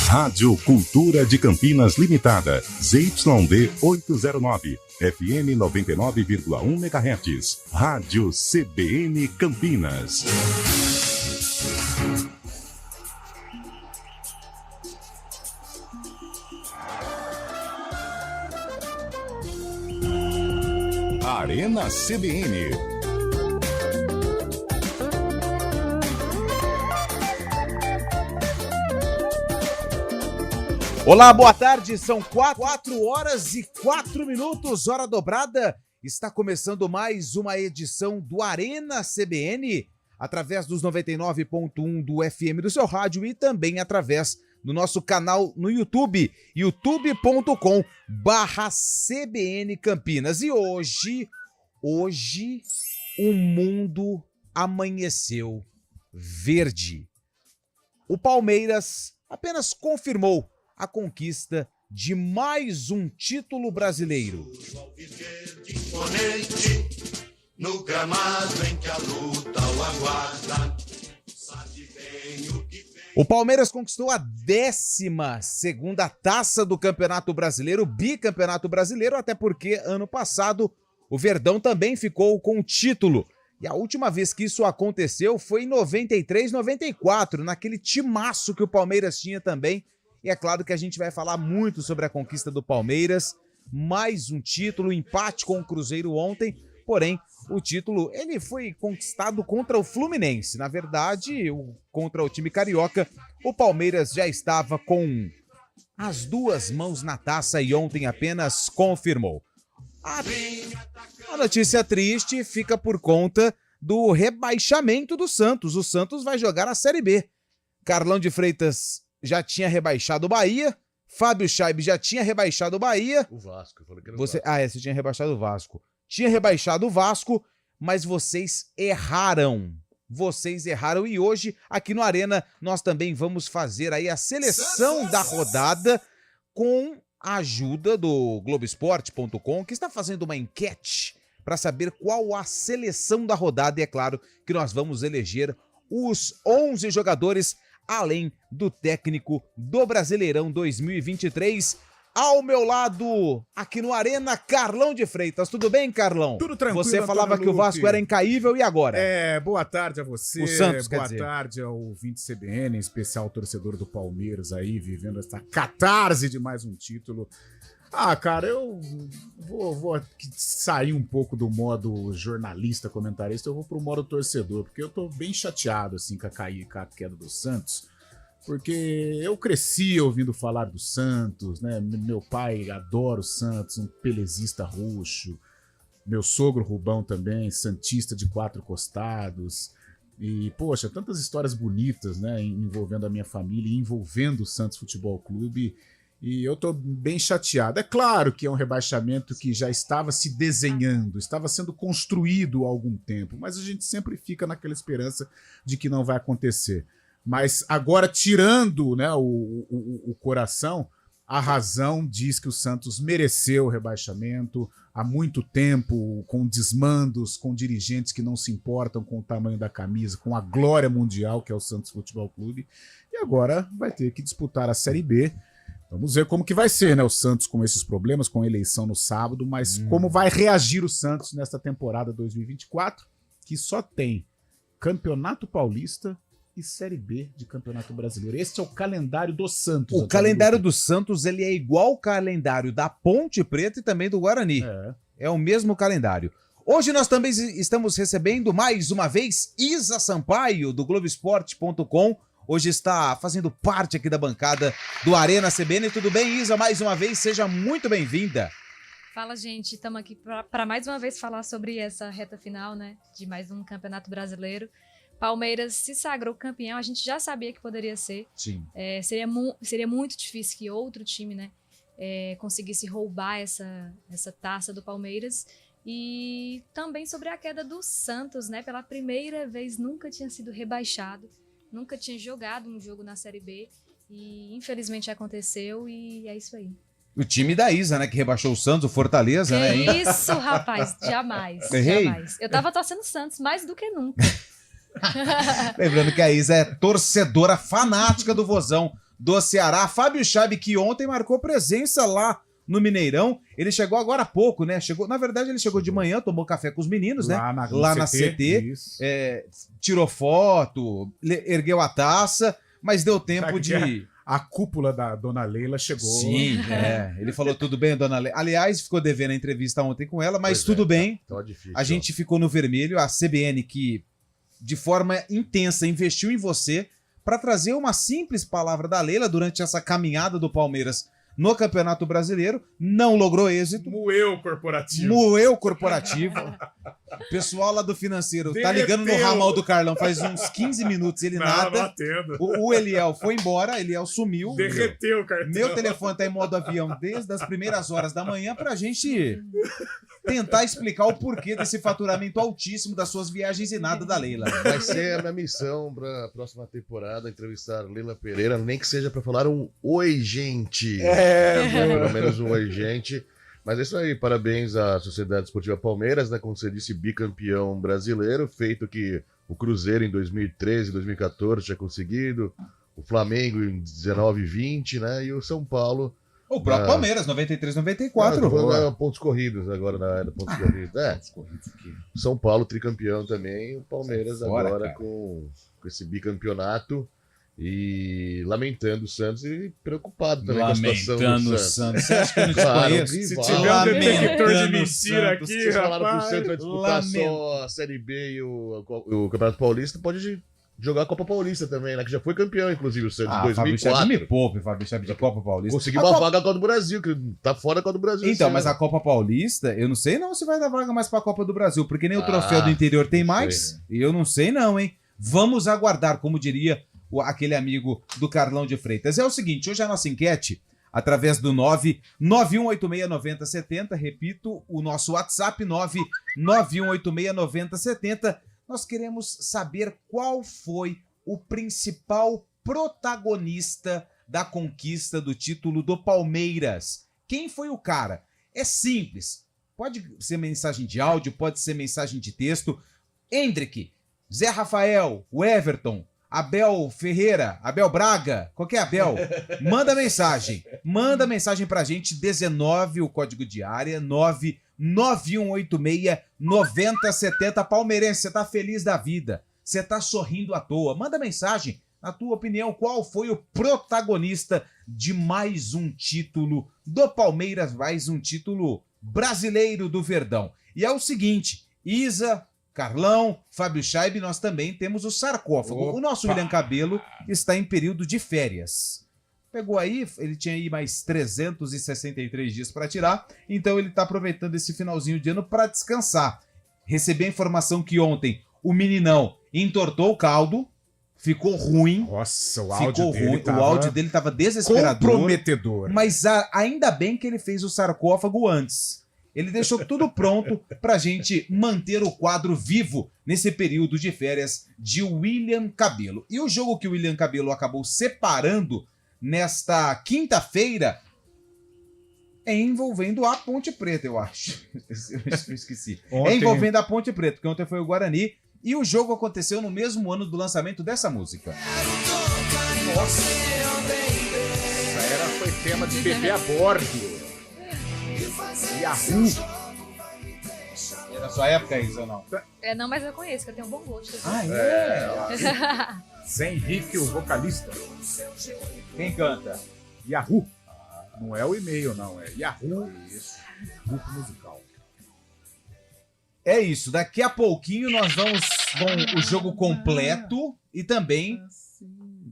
Rádio Cultura de Campinas Limitada, ZYD 809, FM 99,1 MHz, Rádio CBN Campinas. Arena CBN. Olá, boa tarde, são 4h04, hora dobrada. Está começando mais uma edição do Arena CBN, através dos 99.1 do FM do seu rádio e também através do nosso canal no YouTube, youtube.com/CBN Campinas. E hoje o mundo amanheceu verde. O Palmeiras apenas confirmou a conquista de mais um título brasileiro. No gramado em que a luta o aguarda, sabe bem o que vem. O Palmeiras conquistou a 12ª taça do Campeonato Brasileiro, bicampeonato brasileiro, até porque ano passado o Verdão também ficou com o título. E a última vez que isso aconteceu foi em 93, 94, naquele timaço que o Palmeiras tinha também. E é claro que a gente vai falar muito sobre a conquista do Palmeiras, mais um título, empate com o Cruzeiro ontem, porém o título ele foi conquistado contra o Fluminense. Na verdade, contra o time carioca, o Palmeiras já estava com as duas mãos na taça e ontem apenas confirmou. A notícia triste fica por conta do rebaixamento do Santos. O Santos vai jogar a Série B. Carlão de Freitas já tinha rebaixado o Bahia, Fábio Chaib já tinha rebaixado o Bahia. O Vasco, eu falei que era você, o Vasco. você tinha rebaixado o Vasco. Tinha rebaixado o Vasco, mas vocês erraram. Vocês erraram e hoje, aqui no Arena, nós também vamos fazer aí a seleção da rodada com a ajuda do Globoesporte.com, que está fazendo uma enquete para saber qual a seleção da rodada. E é claro que nós vamos eleger os 11 jogadores além do técnico do Brasileirão 2023. Ao meu lado, aqui no Arena, Carlão de Freitas. Tudo bem, Carlão? Tudo tranquilo. Você falava que o Vasco era incaível, e agora? Boa tarde a você. O Santos, boa tarde ao ouvinte CBN, em especial o torcedor do Palmeiras aí, vivendo essa catarse de mais um título. Cara, eu vou sair um pouco do modo jornalista, comentarista, eu vou pro modo torcedor, porque eu tô bem chateado, assim, com a queda do Santos, porque eu cresci ouvindo falar do Santos, né? Meu pai adora o Santos, um pelezista roxo, meu sogro Rubão também, santista de 4 costados, e, poxa, tantas histórias bonitas, né, envolvendo a minha família e envolvendo o Santos Futebol Clube. E eu tô bem chateado. É claro que é um rebaixamento que já estava se desenhando, estava sendo construído há algum tempo, mas a gente sempre fica naquela esperança de que não vai acontecer. Mas agora, tirando, né, o coração, a razão diz que o Santos mereceu o rebaixamento há muito tempo, com desmandos, com dirigentes que não se importam com o tamanho da camisa, com a glória mundial que é o Santos Futebol Clube, e agora vai ter que disputar a Série B. Vamos ver como que vai ser, né? O Santos com esses problemas, com a eleição no sábado, mas como vai reagir o Santos nesta temporada 2024, que só tem Campeonato Paulista e Série B de Campeonato Brasileiro. Esse é o calendário do Santos. O calendário do Santos ele é igual ao calendário da Ponte Preta e também do Guarani. É o mesmo calendário. Hoje nós também estamos recebendo, mais uma vez, Isa Sampaio, do Globoesporte.com. Hoje está fazendo parte aqui da bancada do Arena CBN. Tudo bem, Isa? Mais uma vez, seja muito bem-vinda. Fala, gente. Estamos aqui para mais uma vez falar sobre essa reta final, né, de mais um Campeonato Brasileiro. Palmeiras se sagrou campeão, a gente já sabia que poderia ser. Sim. Seria muito difícil que outro time, né, conseguisse roubar essa taça do Palmeiras. E também sobre a queda do Santos, né, pela primeira vez nunca tinha sido rebaixado. Nunca tinha jogado um jogo na Série B e infelizmente aconteceu e é isso aí. O time da Isa, né, que rebaixou o Santos, o Fortaleza, né? Que isso, rapaz, jamais, jamais. Eu tava torcendo o Santos mais do que nunca. Lembrando que a Isa é torcedora fanática do Vozão, do Ceará. Fábio Chaib, que ontem marcou presença lá no Mineirão. Ele chegou agora há pouco, né? Na verdade, ele chegou de manhã, tomou café com os meninos, né? Lá na CT. Tirou foto, ergueu a taça, mas deu tempo de... A cúpula da Dona Leila chegou. Sim, ele falou tudo bem, Dona Leila. Aliás, ficou devendo a entrevista ontem com ela, mas tudo bem. Tá difícil, a gente ficou no vermelho. A CBN, que de forma intensa investiu em você para trazer uma simples palavra da Leila durante essa caminhada do Palmeiras no Campeonato Brasileiro, não logrou êxito. Moeu corporativo. O pessoal lá do financeiro tá ligando no ramal do Carlão faz uns 15 minutos, ele nada. O Eliel foi embora, Eliel sumiu. Derreteu o cartão. Meu telefone tá em modo avião desde as primeiras horas da manhã pra gente tentar explicar o porquê desse faturamento altíssimo das suas viagens e nada da Leila. Vai ser a minha missão pra próxima temporada, entrevistar Leila Pereira, nem que seja pra falar um oi, gente. Pelo menos um oi, gente. Mas é isso aí, parabéns à Sociedade Esportiva Palmeiras, né? Como você disse, bicampeão brasileiro, feito que o Cruzeiro em 2013, 2014 tinha conseguido, o Flamengo em 19 e 20, né? E o São Paulo... O próprio Palmeiras, 93, 94. Pontos corridos agora na era pontos corridos. São Paulo tricampeão também, o Palmeiras agora com esse bicampeonato. E lamentando o Santos e preocupado também com a situação do Santos. Você acha que eu não te conheço? Se tiver um detector de mentira aqui, vocês falaram que o rapaz, Santos vai disputar só a Série B e o Campeonato Paulista, pode jogar a Copa Paulista também, né? Que já foi campeão, inclusive, o Santos, em 2004. Me poupe, Fábio Chaib, de Copa Paulista. Conseguiu uma vaga com a do Brasil, que tá fora com a do Brasil. Então, mas a Copa Paulista, eu não sei não se vai dar vaga mais pra Copa do Brasil, porque nem o troféu do interior tem mais. E eu não sei não, hein? Vamos aguardar, como diria aquele amigo do Carlão de Freitas. É o seguinte, hoje a nossa enquete, através do 991869070, repito, o nosso WhatsApp 991869070, nós queremos saber qual foi o principal protagonista da conquista do título do Palmeiras. Quem foi o cara? É simples. Pode ser mensagem de áudio, pode ser mensagem de texto. Hendrick, Zé Rafael, o Everton, Abel Ferreira, Abel Braga, qualquer Abel, manda mensagem pra gente, 19, o código de área, 99186-9070, palmeirense, você tá feliz da vida, você tá sorrindo à toa, manda mensagem, na tua opinião, qual foi o protagonista de mais um título do Palmeiras, mais um título brasileiro do Verdão. E é o seguinte, Isa, Carlão, Fábio Chaib, nós também temos o sarcófago. O nosso William Cabelo está em período de férias. Pegou aí, ele tinha aí mais 363 dias para tirar, então ele está aproveitando esse finalzinho de ano para descansar. Recebi a informação que ontem o meninão entortou o caldo, ficou ruim. Nossa, o áudio dele estava desesperador. Comprometedor. Mas ainda bem que ele fez o sarcófago antes. Ele deixou tudo pronto pra gente manter o quadro vivo nesse período de férias de William Cabelo. E o jogo que o William Cabelo acabou separando nesta quinta-feira é envolvendo a Ponte Preta, eu acho. Eu esqueci. É envolvendo a Ponte Preta, porque ontem foi o Guarani. E o jogo aconteceu no mesmo ano do lançamento dessa música. Nossa! Essa foi tema de bebê a bordo. Yahoo! É da sua época isso ou não? Não, mas eu conheço, que eu tenho um bom gosto. Zé Henrique, o vocalista. Quem canta? Yahoo! Não é o e-mail, não. É Yahoo! Isso. Grupo musical. É isso. Daqui a pouquinho nós vamos com o jogo completo e também,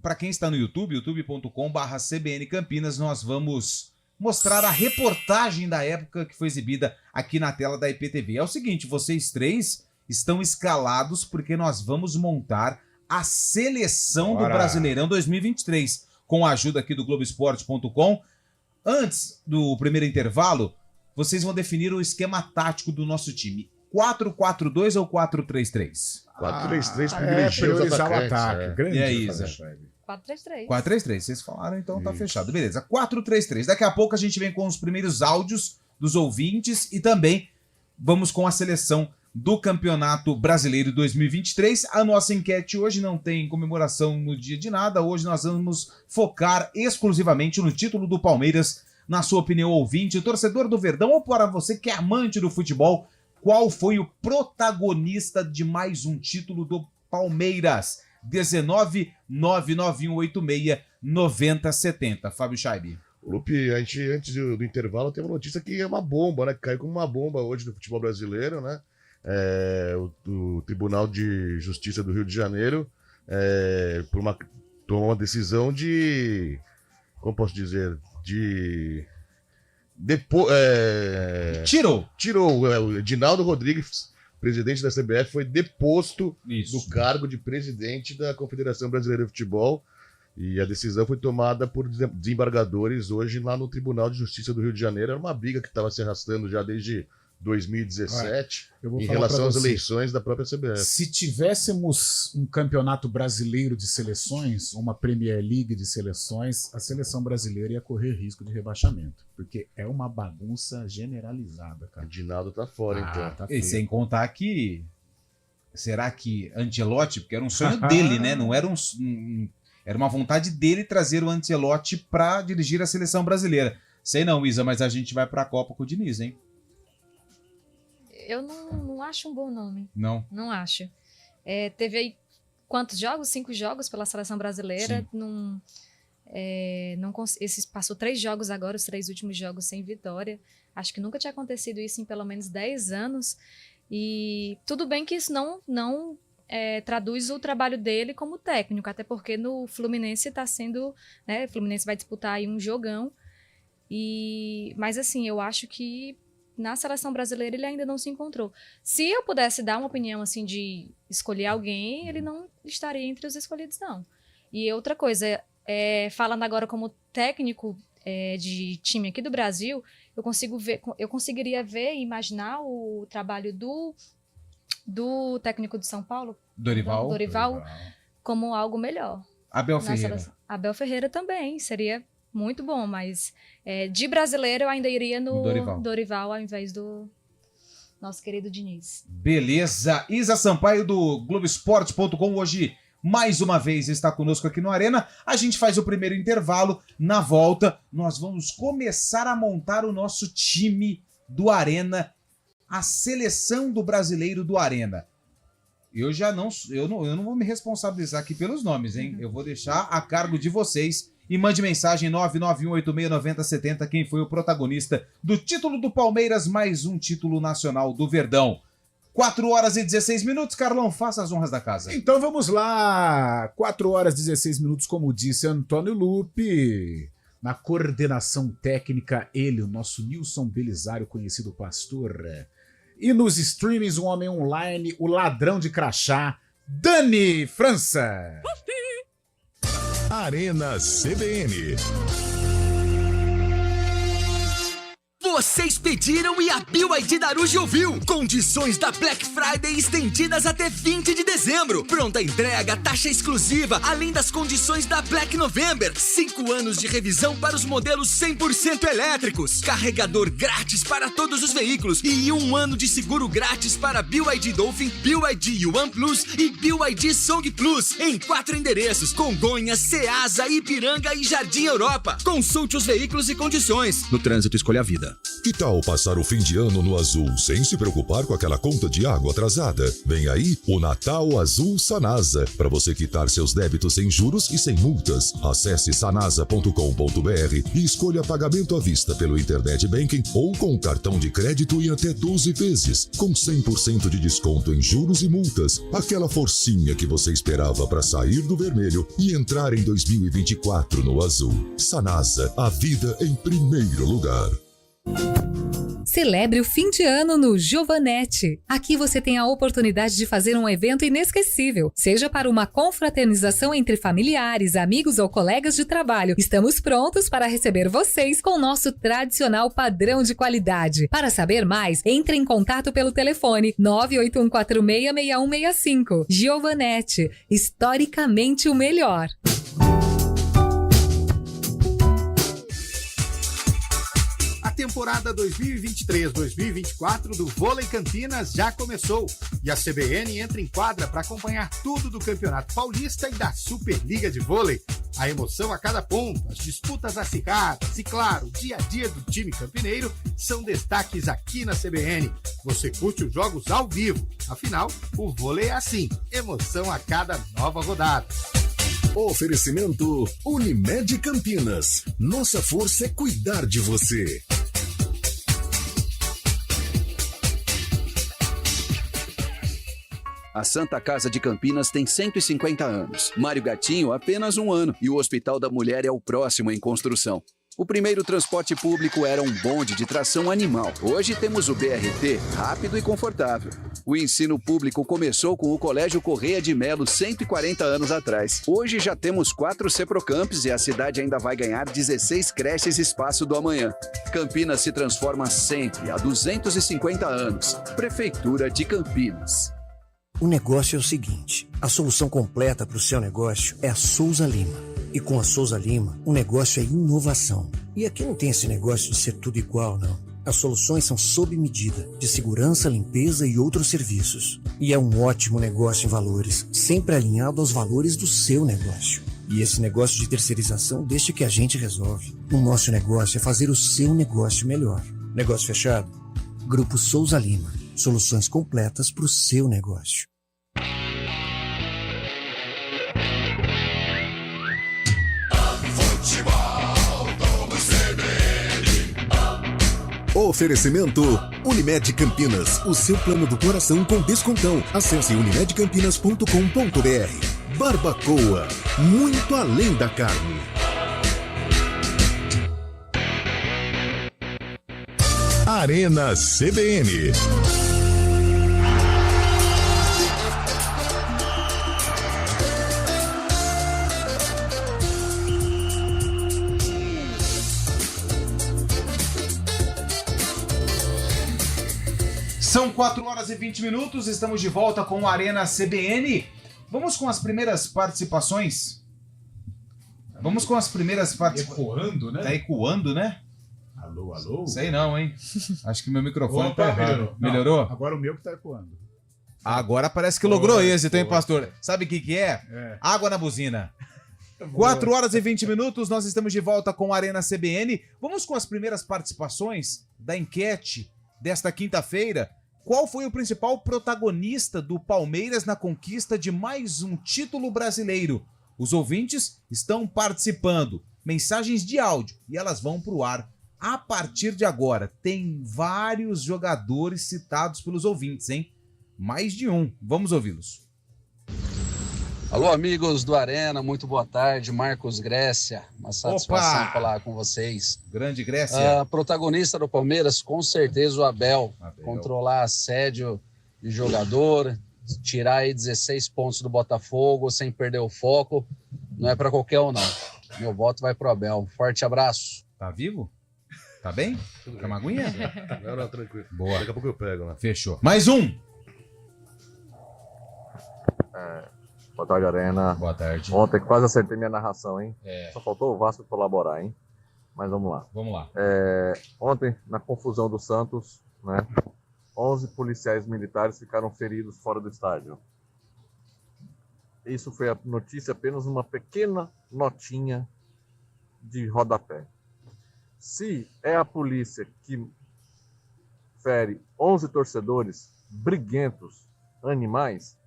para quem está no YouTube, youtube.com/CBN Campinas, nós vamos mostrar a reportagem da época que foi exibida aqui na tela da IPTV. É o seguinte, vocês três estão escalados porque nós vamos montar a seleção do Brasileirão 2023, com a ajuda aqui do Globoesporte.com. Antes do primeiro intervalo, vocês vão definir o esquema tático do nosso time. 4-4-2 ou 4-3-3? 4-3-3 privilegia os atacantes. Grande, e aí, Isa? 4-3-3. 4-3-3, vocês falaram, então tá fechado. Beleza, 4-3-3. Daqui a pouco a gente vem com os primeiros áudios dos ouvintes e também vamos com a seleção do Campeonato Brasileiro 2023. A nossa enquete hoje não tem comemoração no dia de nada. Hoje nós vamos focar exclusivamente no título do Palmeiras. Na sua opinião, ouvinte, torcedor do Verdão, ou para você que é amante do futebol, qual foi o protagonista de mais um título do Palmeiras? 19-99186-9070. Fábio Scheibe. Lupe, a gente, antes do intervalo, tem uma notícia que é uma bomba, né? Que caiu como uma bomba hoje no futebol brasileiro, né? O Tribunal de Justiça do Rio de Janeiro tomou uma decisão de... Como posso dizer? Tirou. O Edinaldo Rodrigues, presidente da CBF, foi deposto do cargo de presidente da Confederação Brasileira de Futebol. E a decisão foi tomada por desembargadores hoje lá no Tribunal de Justiça do Rio de Janeiro. Era uma briga que estava se arrastando já desde 2017 em relação às eleições da própria CBF. Se tivéssemos um campeonato brasileiro de seleções, uma Premier League de seleções, a seleção brasileira ia correr risco de rebaixamento. Porque é uma bagunça generalizada, cara. O Edinaldo tá fora, então. Tá E sem contar que... Será que Ancelotti... Porque era um sonho dele, né? Não era era uma vontade dele trazer o Ancelotti para dirigir a seleção brasileira. Sei não, Isa, mas a gente vai para a Copa com o Diniz, hein? Eu não acho um bom nome. Não? Não acho. Teve aí quantos jogos? 5 jogos pela seleção brasileira. Passou 3 jogos agora, os 3 últimos jogos sem vitória. Acho que nunca tinha acontecido isso em pelo menos 10 anos. E tudo bem que isso não traduz o trabalho dele como técnico, até porque no Fluminense está sendo... Né, o Fluminense vai disputar aí um jogão. Mas assim, eu acho que na seleção brasileira ele ainda não se encontrou. Se eu pudesse dar uma opinião assim de escolher alguém, ele não estaria entre os escolhidos, não. E outra coisa, falando agora como técnico de time aqui do Brasil, eu conseguiria ver e imaginar o trabalho do técnico de São Paulo, Dorival, como algo melhor. Abel Ferreira. Abel Ferreira também, seria muito bom, mas de brasileiro eu ainda iria no Dorival ao invés do nosso querido Diniz. Beleza. Isa Sampaio do Globoesporte.com hoje mais uma vez está conosco aqui no Arena. A gente faz o primeiro intervalo. Na volta, nós vamos começar a montar o nosso time do Arena, a seleção do brasileiro do Arena. Eu não vou me responsabilizar aqui pelos nomes, hein? Eu vou deixar a cargo de vocês. E mande mensagem 991869070 quem foi o protagonista do título do Palmeiras, mais um título nacional do Verdão. 4h16, Carlão, faça as honras da casa. Então vamos lá, 4h16, como disse Antônio Lupe. Na coordenação técnica, ele, o nosso Nilson Belisário, conhecido pastor. E nos streamings, o homem online, o ladrão de crachá, Dani França. Arena CBN. Vocês pediram e a BYD Daruge ouviu. Condições da Black Friday estendidas até 20 de dezembro. Pronta entrega, taxa exclusiva, além das condições da Black November. 5 anos de revisão para os modelos 100% elétricos. Carregador grátis para todos os veículos. E 1 ano de seguro grátis para BYD Dolphin, BYD Yuan Plus e BYD Song Plus. Em 4 endereços: Congonhas, Ceasa, Ipiranga e Jardim Europa. Consulte os veículos e condições. No trânsito, escolha a vida. Que tal passar o fim de ano no azul sem se preocupar com aquela conta de água atrasada? Vem aí o Natal Azul Sanasa, para você quitar seus débitos sem juros e sem multas. Acesse sanasa.com.br e escolha pagamento à vista pelo Internet Banking ou com cartão de crédito em até 12 vezes, com 100% de desconto em juros e multas. Aquela forcinha que você esperava para sair do vermelho e entrar em 2024 no azul. Sanasa, a vida em primeiro lugar. Celebre o fim de ano no Giovanetti. Aqui você tem a oportunidade de fazer um evento inesquecível, seja para uma confraternização entre familiares, amigos ou colegas de trabalho. Estamos prontos para receber vocês com nosso tradicional padrão de qualidade. Para saber mais, entre em contato pelo telefone 981466165. Giovanetti, historicamente o melhor. A temporada 2023-2024 do Vôlei Campinas já começou e a CBN entra em quadra para acompanhar tudo do Campeonato Paulista e da Superliga de Vôlei. A emoção a cada ponto, as disputas acirradas e, claro, o dia a dia do time campineiro são destaques aqui na CBN. Você curte os jogos ao vivo, afinal, o vôlei é assim, emoção a cada nova rodada. Oferecimento Unimed Campinas. Nossa força é cuidar de você. A Santa Casa de Campinas tem 150 anos. Mário Gatinho, apenas 1 ano. E o Hospital da Mulher é o próximo em construção. O primeiro transporte público era um bonde de tração animal. Hoje temos o BRT, rápido e confortável. O ensino público começou com o Colégio Correia de Melo 140 anos atrás. Hoje já temos 4 Ceprocamps e a cidade ainda vai ganhar 16 creches Espaço do Amanhã. Campinas se transforma sempre há 250 anos. Prefeitura de Campinas. O negócio é o seguinte, a solução completa para o seu negócio é a Souza Lima. E com a Souza Lima, o negócio é inovação. E aqui não tem esse negócio de ser tudo igual, não. As soluções são sob medida, de segurança, limpeza e outros serviços. E é um ótimo negócio em valores, sempre alinhado aos valores do seu negócio. E esse negócio de terceirização deixa que a gente resolve. O nosso negócio é fazer o seu negócio melhor. Negócio fechado? Grupo Souza Lima. Soluções completas para o seu negócio. Oferecimento Unimed Campinas, o seu plano do coração com descontão. Acesse unimedcampinas.com.br. Barbacoa, muito além da carne. Arena CBN. São 4 horas e 20 minutos, estamos de volta com o Arena CBN. Vamos com as primeiras participações? Ecoando, né? Tá ecoando, né? Alô, alô? Sei não, hein? Acho que meu microfone Opa, tá errado. Não, Melhorou? agora o meu que tá ecoando. Agora parece que logrou êxito, hein, pastor? Sabe o que é? Água na buzina. 4 horas e 20 minutos, nós estamos de volta com a Arena CBN. Vamos com as primeiras participações da enquete desta quinta-feira. Qual foi o principal protagonista do Palmeiras na conquista de mais um título brasileiro? Os ouvintes estão participando. Mensagens de áudio e elas vão para o ar a partir de agora. Tem vários jogadores citados pelos ouvintes, hein? Mais de um. Vamos ouvi-los. Alô, amigos do Arena, muito boa tarde. Marcos Grécia, uma satisfação falar com vocês. Grande Grécia. Protagonista do Palmeiras, com certeza o Abel. Controlar assédio de jogador, tirar aí 16 pontos do Botafogo sem perder o foco, não é para qualquer um, não. Meu voto vai pro Abel. Forte abraço. Tá vivo? Tá bem? Tá uma aguinha? Não, tranquilo. Boa. Daqui a pouco eu pego, né? Fechou. Mais um. Boa tarde, Arena. Boa tarde. Ontem quase acertei minha narração, hein? É. Só faltou o Vasco colaborar, hein? Mas vamos lá. Vamos lá. Ontem, na confusão do Santos, né? 11 policiais militares ficaram feridos fora do estádio. Isso foi a notícia, apenas uma pequena notinha de rodapé. Se é a polícia que fere 11 torcedores briguentos, animais,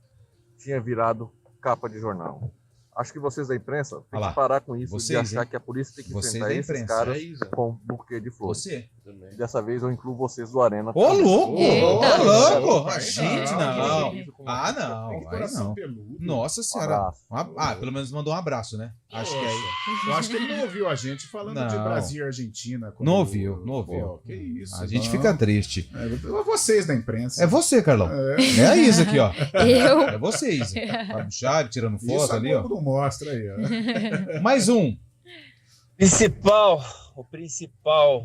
tinha virado capa de jornal. Acho que vocês da imprensa têm que parar com isso, de achar que a polícia tem que enfrentar esses caras com um buquê de flores. Você. Dessa vez eu incluo vocês do Arena. Ô, louco! Ô, louco! A Gente, não. Ah, não. Aí não. Nossa senhora. Pelo menos mandou um abraço, né? Acho que aí. Eu acho que ele não ouviu a gente falando de Brasil e Argentina. Não ouviu. Pô, que isso. A gente fica triste. É vocês da imprensa. É você, Carlão. É a Isa aqui, ó. Eu? É você, Isa. Fábio Chave, tirando foto isso ali, ó. Não mostra aí, ó. Mais um. O principal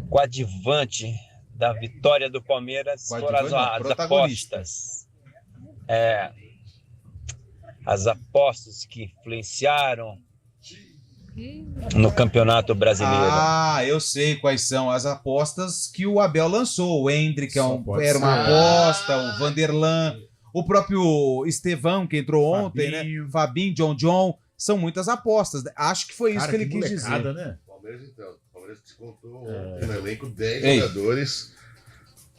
coadjuvante da vitória do Palmeiras foram as apostas. As apostas que influenciaram no Campeonato Brasileiro. Ah, eu sei quais são as apostas que o Abel lançou. O Hendrick era uma aposta, o Vanderlan, o próprio Estevão, que entrou ontem, né? Fabinho, John, são muitas apostas. Acho que foi isso que ele quis dizer. Né? Palmeiras descontou ontem no elenco 10 jogadores.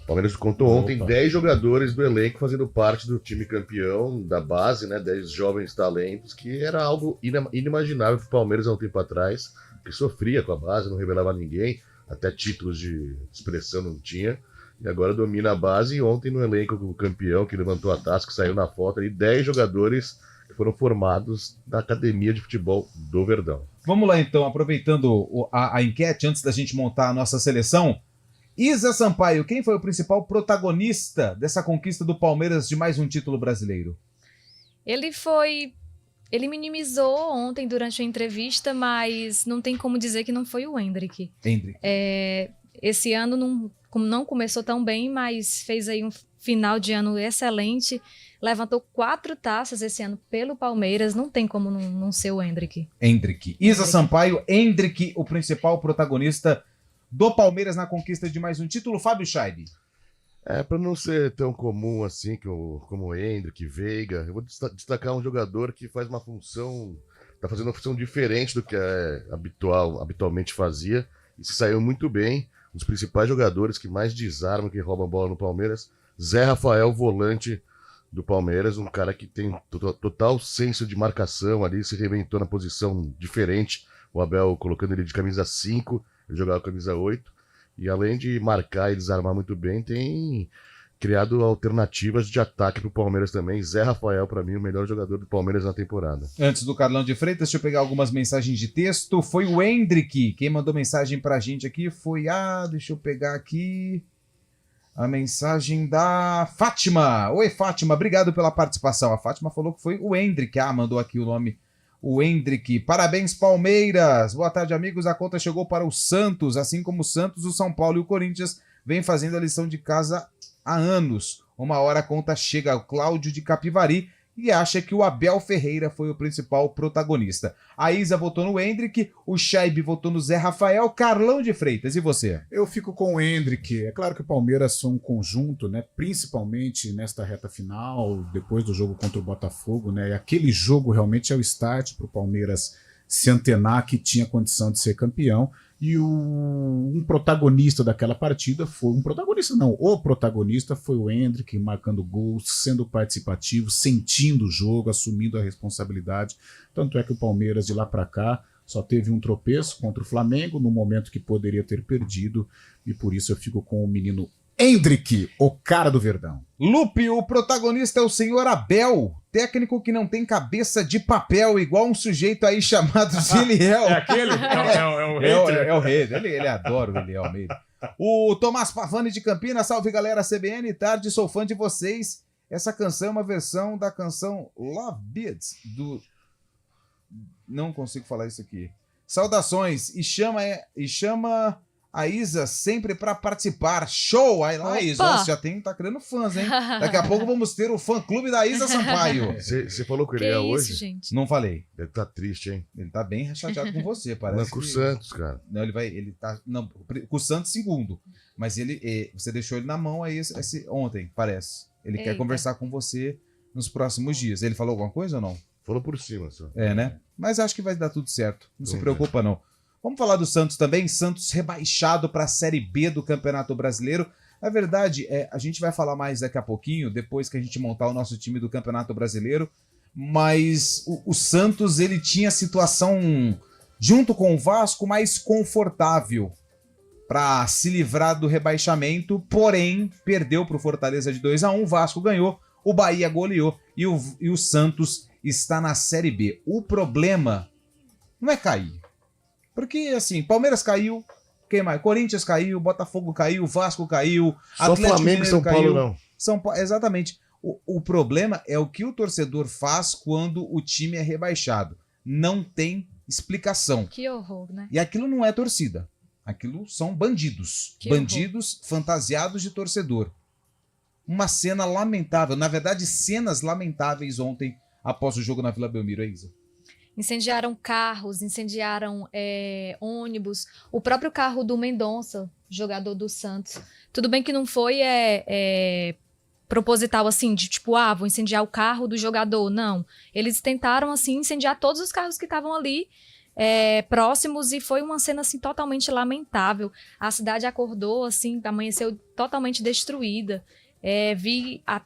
O Palmeiras contou ontem 10 jogadores do elenco fazendo parte do time campeão da base, né? 10 jovens talentos, que era algo inimaginável para o Palmeiras há um tempo atrás, que sofria com a base, não revelava ninguém, até títulos de expressão não tinha, e agora domina a base. E ontem no elenco do campeão, que levantou a taça, que saiu na foto, ali 10 jogadores que foram formados na academia de futebol do Verdão. Vamos lá então, aproveitando a enquete, antes da gente montar a nossa seleção. Isa Sampaio, quem foi o principal protagonista dessa conquista do Palmeiras de mais um título brasileiro? Ele minimizou ontem durante a entrevista, mas não tem como dizer que não foi o Hendrick. Esse ano não começou tão bem, mas fez aí um final de ano excelente. Levantou 4 taças esse ano pelo Palmeiras. Não tem como não ser o Hendrick. Isa Sampaio, Hendrick, o principal protagonista do Palmeiras na conquista de mais um título. Fábio Scheib. Para não ser tão comum assim como o Hendrick, Veiga, eu vou destacar um jogador que faz uma função, tá fazendo uma função diferente do que habitualmente fazia, e se saiu muito bem. Um dos principais jogadores que mais desarmam, que roubam a bola no Palmeiras, Zé Rafael, volante do Palmeiras, um cara que tem total senso de marcação ali, se reinventou na posição diferente, o Abel colocando ele de camisa 5, ele jogava camisa 8, e além de marcar e desarmar muito bem, tem criado alternativas de ataque pro Palmeiras também. Zé Rafael, para mim, o melhor jogador do Palmeiras na temporada. Antes do Carlão de Freitas, deixa eu pegar algumas mensagens de texto. Foi o Hendrick. Quem mandou mensagem pra gente aqui foi deixa eu pegar aqui a mensagem da Fátima. Oi, Fátima, obrigado pela participação. A Fátima falou que foi o Hendrick. Mandou aqui o nome. O Hendrick. Parabéns, Palmeiras. Boa tarde, amigos. A conta chegou para o Santos. Assim como o Santos, o São Paulo e o Corinthians vêm fazendo a lição de casa há anos. Uma hora a conta chega ao Cláudio de Capivari e acha que o Abel Ferreira foi o principal protagonista. A Isa votou no Hendrick, o Scheib votou no Zé Rafael, Carlão de Freitas, e você? Eu fico com o Hendrick. É claro que o Palmeiras foi um conjunto, né? Principalmente nesta reta final, depois do jogo contra o Botafogo, né? E aquele jogo realmente é o start para o Palmeiras se antenar que tinha condição de ser campeão. E um protagonista daquela partida foi... O protagonista foi o Hendrick, marcando gols, sendo participativo, sentindo o jogo, assumindo a responsabilidade. Tanto é que o Palmeiras, de lá para cá, só teve um tropeço contra o Flamengo, no momento que poderia ter perdido. E por isso eu fico com o menino Hendrick, o cara do Verdão. Lupe, o protagonista é o senhor Abel, técnico que não tem cabeça de papel, igual um sujeito aí chamado Giliel. É aquele? É o rei. Ele adora o Giliel mesmo. O Tomás Pavani de Campinas, salve galera CBN, tarde, sou fã de vocês. Essa canção é uma versão da canção Love Beats, do... Não consigo falar isso aqui. Saudações, e chama a Isa sempre para participar. Show! Aí lá, Isa, você já tá criando fãs, hein? Daqui a pouco vamos ter o fã-clube da Isa Sampaio. Você falou com ele hoje? Gente? Não falei. Ele tá triste, hein? Ele tá bem chateado com você, parece. Não, com o Santos, cara. Não, ele tá... Não, com o Santos segundo. Mas você deixou ele na mão aí ontem, parece. Ele quer conversar com você nos próximos dias. Ele falou alguma coisa ou não? Falou por cima, só. Né? Mas acho que vai dar tudo certo. Não se preocupa, não. Vamos falar do Santos também. Santos rebaixado para a Série B do Campeonato Brasileiro. Na verdade, a gente vai falar mais daqui a pouquinho, depois que a gente montar o nosso time do Campeonato Brasileiro. Mas o Santos, ele tinha a situação, junto com o Vasco, mais confortável para se livrar do rebaixamento. Porém, perdeu para o Fortaleza de 2-1. O Vasco ganhou, o Bahia goleou e o Santos está na Série B. O problema não é cair. Porque, assim, Palmeiras caiu, quem mais? Corinthians caiu, Botafogo caiu, Vasco caiu, só Atlético Flamengo e São Paulo não. Exatamente. O problema é o que o torcedor faz quando o time é rebaixado. Não tem explicação. Que horror, né? E aquilo não é torcida. Aquilo são bandidos. Bandidos fantasiados de torcedor. Uma cena lamentável. Na verdade, cenas lamentáveis ontem, após o jogo na Vila Belmiro, Isa. incendiaram carros, incendiaram ônibus, o próprio carro do Mendonça, jogador do Santos. Tudo bem que não foi proposital, assim, de tipo, vou incendiar o carro do jogador. Não, eles tentaram, assim, incendiar todos os carros que estavam ali próximos, e foi uma cena, assim, totalmente lamentável. A cidade acordou, assim, amanheceu totalmente destruída.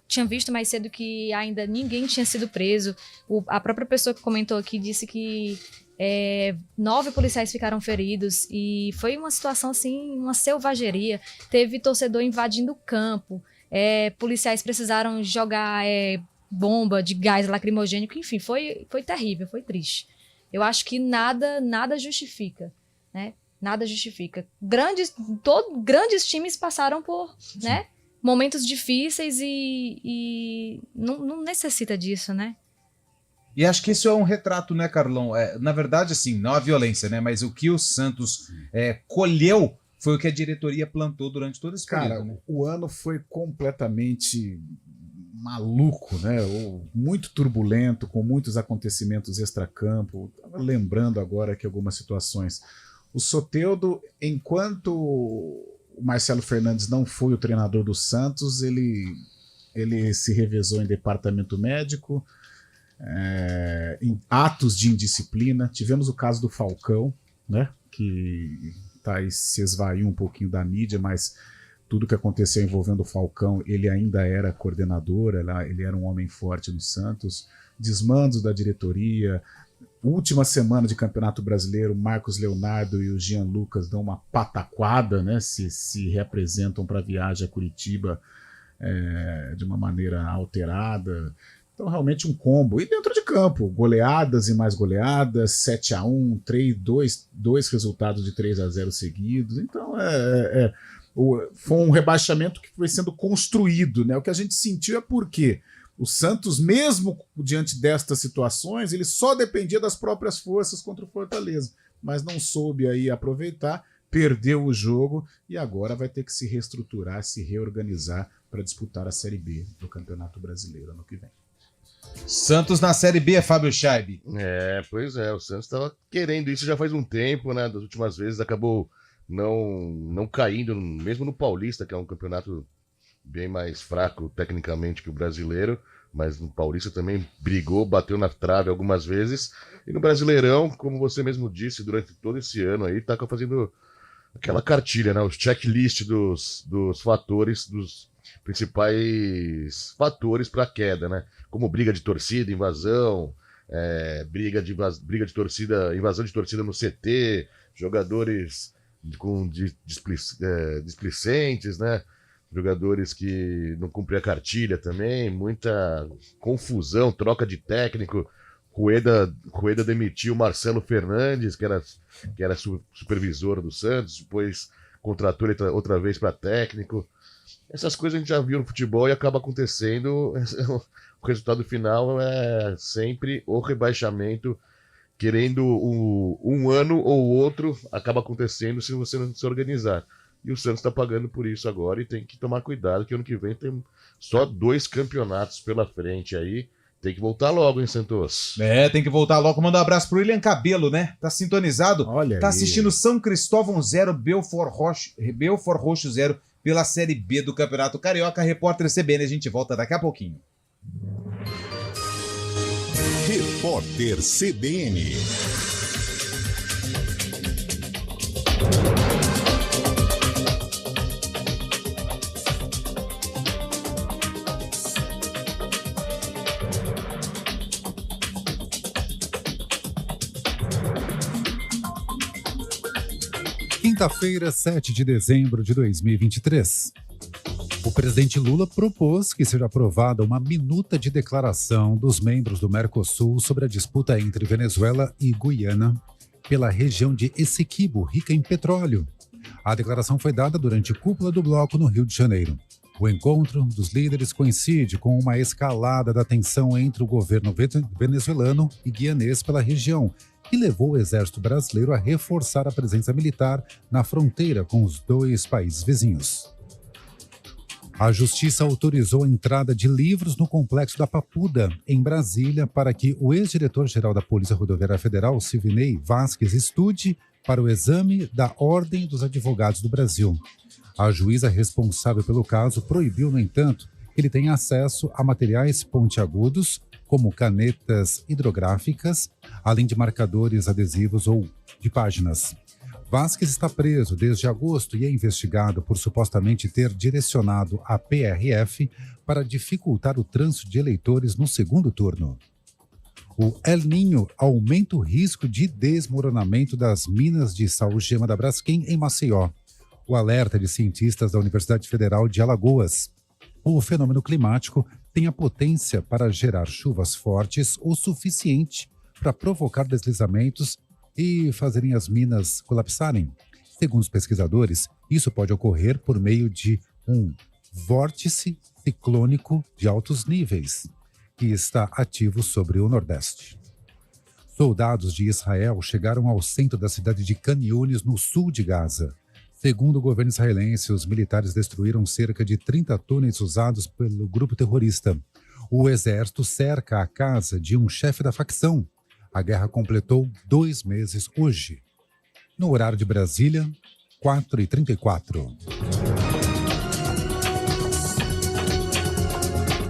Tinha visto mais cedo que ainda ninguém tinha sido preso. A própria pessoa que comentou aqui disse que 9 policiais ficaram feridos, e foi uma situação, assim, uma selvageria. Teve torcedor invadindo o campo, policiais precisaram jogar bomba de gás lacrimogênico, enfim, foi terrível, foi triste. Eu acho que nada justifica, né? Nada justifica. Grandes times passaram por, né, momentos difíceis e não necessita disso, né? E acho que isso é um retrato, né, Carlão? Na verdade, assim, não a violência, né? Mas o que o Santos colheu foi o que a diretoria plantou durante todo esse período. Cara, né? O ano foi completamente maluco, né? Muito turbulento, com muitos acontecimentos extracampo. Estava lembrando agora aqui algumas situações. O Soteldo, enquanto o Marcelo Fernandes não foi o treinador do Santos, ele se revezou em departamento médico, em atos de indisciplina. Tivemos o caso do Falcão, né? Que se esvaiu um pouquinho da mídia, mas tudo que aconteceu envolvendo o Falcão, ele ainda era coordenador, ele era um homem forte no Santos. Desmandos da diretoria. Última semana de Campeonato Brasileiro, Marcos Leonardo e o Jean Lucas dão uma pataquada, né? Se reapresentam para a viagem a Curitiba de uma maneira alterada. Então, realmente um combo. E dentro de campo, goleadas e mais goleadas, 7-1, 2 resultados de 3-0 seguidos. Então, foi um rebaixamento que foi sendo construído, né? O que a gente sentiu é porque o Santos, mesmo diante destas situações, ele só dependia das próprias forças contra o Fortaleza, mas não soube aí aproveitar, perdeu o jogo e agora vai ter que se reestruturar, se reorganizar para disputar a Série B do Campeonato Brasileiro ano que vem. Santos na Série B, Fábio Scheibe. Pois é, o Santos estava querendo isso já faz um tempo, né? Das últimas vezes acabou não caindo, mesmo no Paulista, que é um campeonato bem mais fraco tecnicamente que o brasileiro, mas no Paulista também brigou, bateu na trave algumas vezes, e no Brasileirão, como você mesmo disse, durante todo esse ano aí, tá fazendo aquela cartilha, né? Os checklist dos fatores, dos principais fatores para a queda, né? Como briga de torcida, invasão, briga de torcida, invasão de torcida no CT, jogadores com displicentes, né? Jogadores que não cumpriam a cartilha também, muita confusão, troca de técnico. Rueda demitiu o Marcelo Fernandes, que era supervisor do Santos, depois contratou ele outra vez para técnico. Essas coisas a gente já viu no futebol e acaba acontecendo. O resultado final é sempre o rebaixamento, querendo um ano ou outro, acaba acontecendo se você não se organizar. E o Santos está pagando por isso agora e tem que tomar cuidado, que ano que vem tem só 2 campeonatos pela frente aí. Tem que voltar logo, hein, Santos? Tem que voltar logo. Manda um abraço pro William Cabelo, né? Tá sintonizado. Olha tá aí. Assistindo São Cristóvão 0, Belfort Roxo 0 pela Série B do Campeonato Carioca. Repórter CBN, a gente volta daqui a pouquinho. Repórter CBN. Quinta-feira, 7 de dezembro de 2023. O presidente Lula propôs que seja aprovada uma minuta de declaração dos membros do Mercosul sobre a disputa entre Venezuela e Guiana pela região de Essequibo, rica em petróleo. A declaração foi dada durante a cúpula do bloco no Rio de Janeiro. O encontro dos líderes coincide com uma escalada da tensão entre o governo venezuelano e guianês pela região, que levou o exército brasileiro a reforçar a presença militar na fronteira com os 2 países vizinhos. A Justiça autorizou a entrada de livros no Complexo da Papuda, em Brasília, para que o ex-diretor-geral da Polícia Rodoviária Federal, Silvinei Vasquez, estude para o exame da Ordem dos Advogados do Brasil. A juíza responsável pelo caso proibiu, no entanto, que ele tenha acesso a materiais pontiagudos, como canetas hidrográficas, além de marcadores adesivos ou de páginas. Vasquez está preso desde agosto e é investigado por supostamente ter direcionado a PRF para dificultar o trânsito de eleitores no segundo turno. O El Niño aumenta o risco de desmoronamento das minas de sal-gema da Braskem em Maceió. O alerta de cientistas da Universidade Federal de Alagoas. O fenômeno climático tem a potência para gerar chuvas fortes o suficiente para provocar deslizamentos e fazerem as minas colapsarem. Segundo os pesquisadores, isso pode ocorrer por meio de um vórtice ciclônico de altos níveis, que está ativo sobre o Nordeste. Soldados de Israel chegaram ao centro da cidade de Khan Yunis, no sul de Gaza. Segundo o governo israelense, os militares destruíram cerca de 30 túneis usados pelo grupo terrorista. O exército cerca a casa de um chefe da facção. A guerra completou 2 meses hoje. No horário de Brasília, 4h34.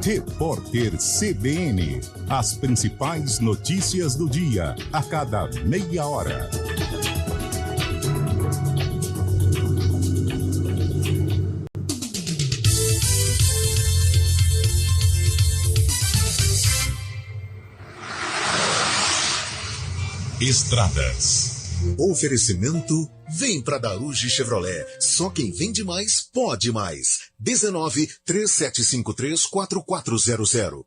Repórter CBN. As principais notícias do dia, a cada meia hora. Estradas. Oferecimento: vem pra Daruge Chevrolet. Só quem vende mais, pode mais. 19-3753-4400.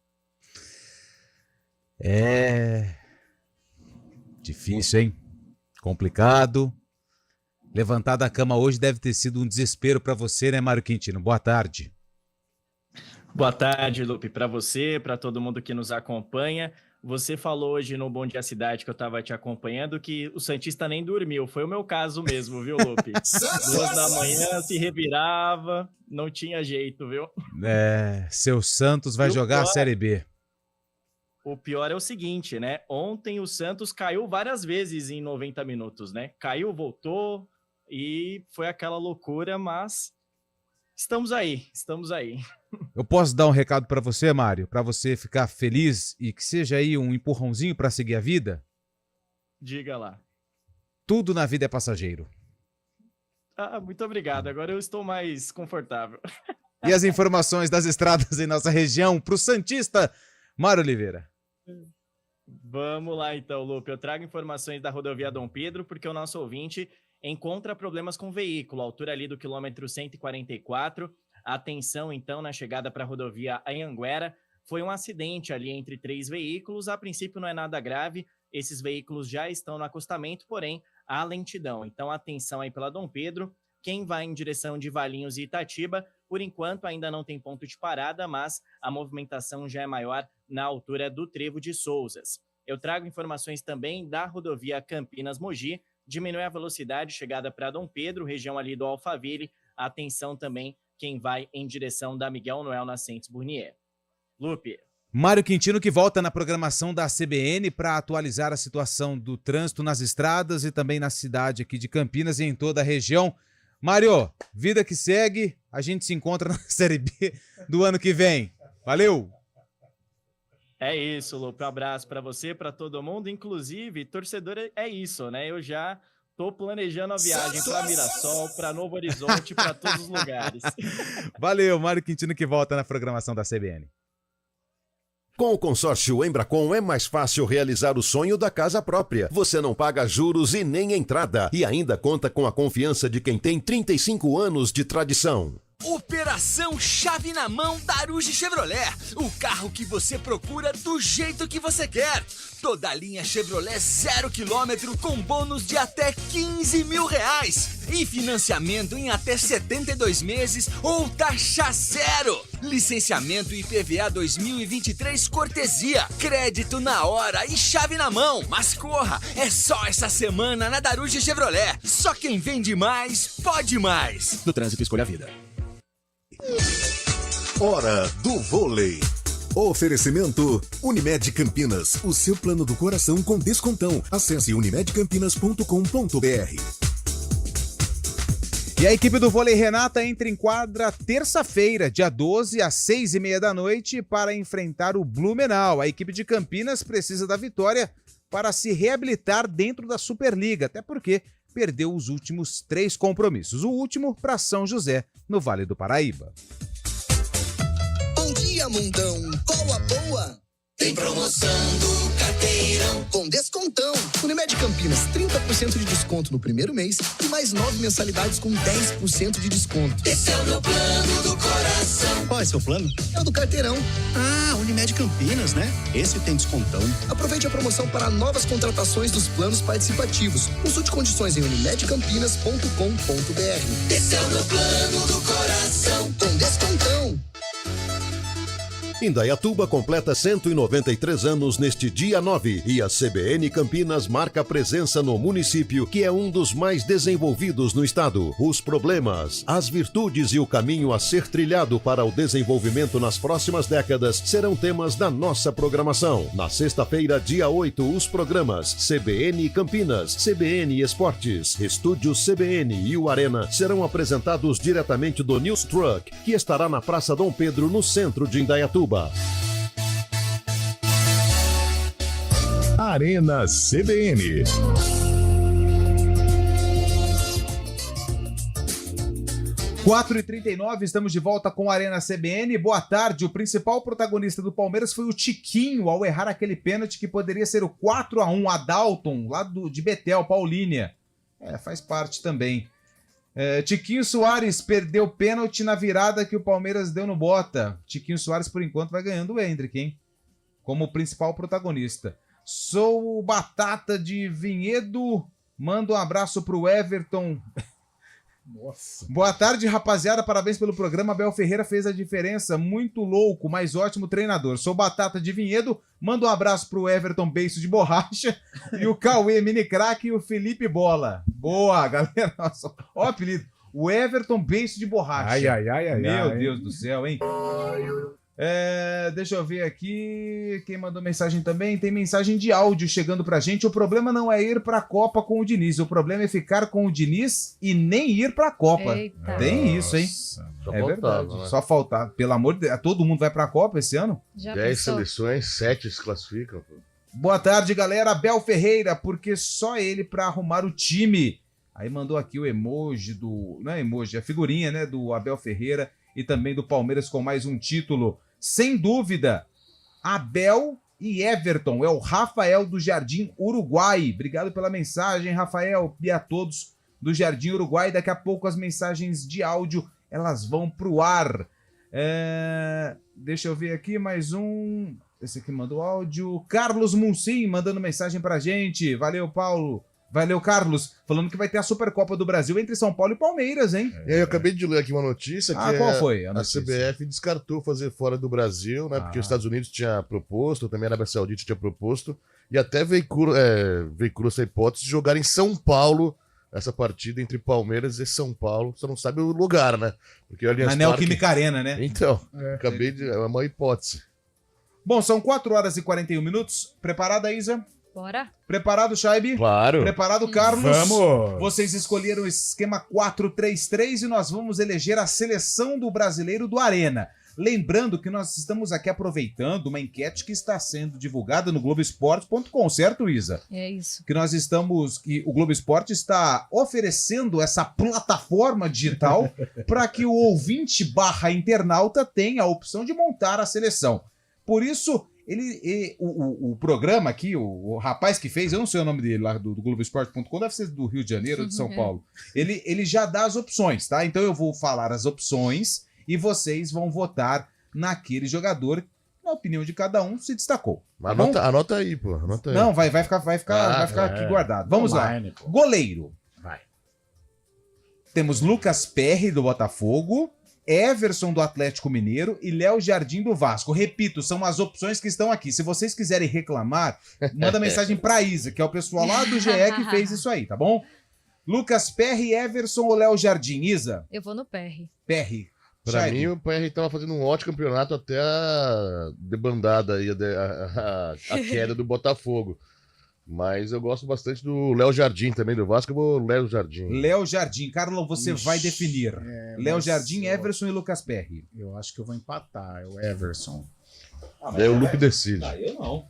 É difícil, hein? Complicado. Levantar da cama hoje deve ter sido um desespero para você, né, Mário Quintino? Boa tarde. Boa tarde, Lupe, para você, para todo mundo que nos acompanha. Você falou hoje no Bom Dia Cidade, que eu estava te acompanhando, que o Santista nem dormiu. Foi o meu caso mesmo, viu, Lupe? 2 da manhã, se revirava, não tinha jeito, viu? Seu Santos vai jogar a Série B. O pior é o seguinte, né? Ontem o Santos caiu várias vezes em 90 minutos, né? Caiu, voltou e foi aquela loucura, mas estamos aí. Eu posso dar um recado para você, Mário, para você ficar feliz e que seja aí um empurrãozinho para seguir a vida? Diga lá. Tudo na vida é passageiro. Muito obrigado. Agora eu estou mais confortável. E as informações das estradas em nossa região para o Santista, Mário Oliveira. Vamos lá então, Lupe. Eu trago informações da rodovia Dom Pedro, porque o nosso ouvinte encontra problemas com o veículo, altura ali do quilômetro 144. Atenção, então, na chegada para a rodovia Anhanguera. Foi um acidente ali entre 3 veículos. A princípio não é nada grave. Esses veículos já estão no acostamento, porém, há lentidão. Então, atenção aí pela Dom Pedro. Quem vai em direção de Valinhos e Itatiba, por enquanto ainda não tem ponto de parada, mas a movimentação já é maior na altura do Trevo de Souzas. Eu trago informações também da rodovia Campinas-Mogi. Diminui a velocidade, chegada para Dom Pedro, região ali do Alphaville. Atenção também quem vai em direção da Miguel Noel Nascentes Burnier. Lupe. Mário Quintino, que volta na programação da CBN para atualizar a situação do trânsito nas estradas e também na cidade aqui de Campinas e em toda a região. Mário, vida que segue, a gente se encontra na Série B do ano que vem. Valeu! É isso, Lupe. Um abraço para você, para todo mundo. Inclusive, torcedor é isso, né? Eu já tô planejando a viagem para Mirassol, para Novo Horizonte, para todos os lugares. Valeu, Mário Quintino, que volta na programação da CBN. Com o consórcio Embracon é mais fácil realizar o sonho da casa própria. Você não paga juros e nem entrada. E ainda conta com a confiança de quem tem 35 anos de tradição. Operação Chave na Mão Daruge Chevrolet. O carro que você procura do jeito que você quer. Toda a linha Chevrolet 0 km com bônus de até R$15 mil. E financiamento em até 72 meses ou taxa zero. Licenciamento IPVA 2023 cortesia. Crédito na hora e chave na mão. Mas corra, é só essa semana na Daruge Chevrolet. Só quem vende mais, pode mais. No trânsito, escolha a vida. Hora do vôlei. Oferecimento Unimed Campinas, o seu plano do coração com descontão. Acesse unimedcampinas.com.br. E a equipe do vôlei Renata entra em quadra terça-feira, dia 12, às 6h30 da noite, para enfrentar o Blumenau. A equipe de Campinas precisa da vitória para se reabilitar dentro da Superliga, até porque perdeu os últimos 3 compromissos. O último para São José, no Vale do Paraíba. Bom dia, mundão. Qual a boa? Tem promoção do Carteirão com descontão. Unimed Campinas, 30% de desconto no primeiro mês e mais 9 mensalidades com 10% de desconto. Esse é o meu plano do coração. Qual é seu plano? É o do Carteirão. Ah, Unimed Campinas, né? Esse tem descontão. Aproveite a promoção para novas contratações dos planos participativos. Consulte condições em unimedcampinas.com.br. Esse é o meu plano do coração com descontão. Indaiatuba completa 193 anos neste dia 9 e a CBN Campinas marca presença no município, que é um dos mais desenvolvidos no estado. Os problemas, as virtudes e o caminho a ser trilhado para o desenvolvimento nas próximas décadas serão temas da nossa programação. Na sexta-feira, dia 8, os programas CBN Campinas, CBN Esportes, Estúdios CBN e o Arena serão apresentados diretamente do News Truck, que estará na Praça Dom Pedro, no centro de Indaiatuba. Arena CBN. – 4h39, estamos de volta com a Arena CBN. Boa tarde. O principal protagonista do Palmeiras foi o Tiquinho, ao errar aquele pênalti que poderia ser o 4-1, Adalton, lá de Betel, Paulínia. Faz parte também. Tiquinho Soares perdeu pênalti na virada que o Palmeiras deu no Bota. Tiquinho Soares, por enquanto, vai ganhando o Hendrick, hein? Como principal protagonista. Sou o Batata de Vinhedo. Manda um abraço pro Everton. Nossa. Boa tarde, rapaziada. Parabéns pelo programa. Abel Ferreira fez a diferença. Muito louco, mas ótimo treinador. Sou Batata de Vinhedo. Manda um abraço pro Everton Beiço de Borracha e o Cauê Mini Crack e o Felipe Bola. Boa, galera. Nossa, ó o apelido. O Everton Beiço de Borracha. Meu Deus do céu, hein? Deixa eu ver aqui quem mandou mensagem também. Tem mensagem de áudio chegando pra gente. O problema não é ir pra Copa com o Diniz, o problema é ficar com o Diniz e nem ir pra Copa. Eita. Tem isso, hein? Verdade, né? Só faltar. Pelo amor de Deus, todo mundo vai pra Copa esse ano? 10 seleções, 7 se classificam. Boa tarde, galera. Abel Ferreira, porque só ele pra arrumar o time. Aí mandou aqui o emoji não é emoji, a figurinha, né, do Abel Ferreira e também do Palmeiras com mais um título. Sem dúvida, Abel e Everton. É o Rafael do Jardim Uruguai. Obrigado pela mensagem, Rafael, e a todos do Jardim Uruguai. Daqui a pouco as mensagens de áudio, elas vão pro ar. Deixa eu ver aqui mais um. Esse aqui mandou áudio. Carlos Muncim mandando mensagem pra gente. Valeu, Paulo. Valeu, Carlos. Falando que vai ter a Supercopa do Brasil entre São Paulo e Palmeiras, hein? E aí, eu acabei de ler aqui uma notícia que qual foi a CBF descartou fazer fora do Brasil, né? Porque os Estados Unidos tinha proposto, também a Arábia Saudita tinha proposto, e até veicula essa hipótese de jogar em São Paulo essa partida entre Palmeiras e São Paulo. Você não sabe o lugar, né? Porque a Neoquímica Arena, né? Então, é uma hipótese. Bom, são 4h41. Preparada, Isa? Bora. Preparado, Shaibi? Claro. Preparado, Carlos? Vamos. Vocês escolheram o esquema 4-3-3 e nós vamos eleger a seleção do brasileiro do Arena. Lembrando que nós estamos aqui aproveitando uma enquete que está sendo divulgada no Globoesporte.com, certo, Isa? É isso. Que nós estamos, que o Globo Esporte está oferecendo essa plataforma digital para que o ouvinte/internauta tenha a opção de montar a seleção. Por isso, o programa aqui, o rapaz que fez, eu não sei o nome dele lá do Globoesporte.com, deve ser do Rio de Janeiro ou de São Paulo. Ele já dá as opções, tá? Então eu vou falar as opções e vocês vão votar naquele jogador que, na opinião de cada um, se destacou. Tá Anota aí, pô. Anota aí. Não, vai ficar aqui guardado. Vamos online, lá. Pô. Goleiro. Vai. Temos Lucas Perry, do Botafogo, Everson, do Atlético Mineiro e Léo Jardim, do Vasco. Repito, são as opções que estão aqui. Se vocês quiserem reclamar, manda mensagem pra Isa, que é o pessoal lá do GE que fez isso aí, tá bom? Lucas Perry, Everson ou Léo Jardim? Isa? Eu vou no Perry. Perry. Pra mim, o PR tava fazendo um ótimo campeonato até a debandada aí, a queda do Botafogo. Mas eu gosto bastante do Léo Jardim também, do Vasco. Eu vou Léo Jardim. Léo Jardim. Carlão, você vai definir. Léo Jardim, Everson e Lucas Perry. Eu acho que eu vou empatar. É o Everson. Daí o Lupe decide. Eu não.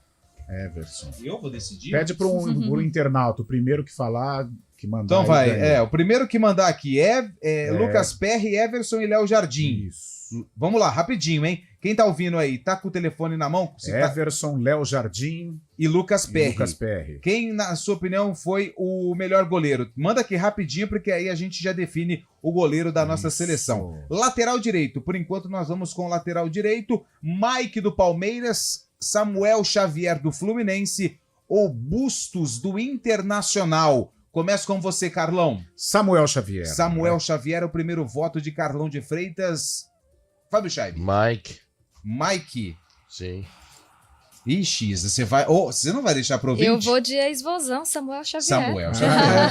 Everson. Eu vou decidir? Pede pro internauta, o primeiro que falar, que mandar. Então vai, o primeiro que mandar aqui é Lucas Perry, Everson e Léo Jardim. Isso. Vamos lá, rapidinho, hein? Quem tá ouvindo aí, tá com o telefone na mão? Everson, Léo Jardim e Lucas Perry. Quem, na sua opinião, foi o melhor goleiro? Manda aqui rapidinho, porque aí a gente já define o goleiro da nossa seleção. Lateral direito, por enquanto nós vamos com o lateral direito, Mike do Palmeiras, Samuel Xavier do Fluminense ou Bustos do Internacional. Começa com você, Carlão. Samuel Xavier. Samuel Xavier é o primeiro voto de Carlão de Freitas. Fábio Chaib. Mike. Sim. Ixi, você vai... você não vai deixar pro ouvinte? Eu vou de ex-vozão, Samuel Xavier.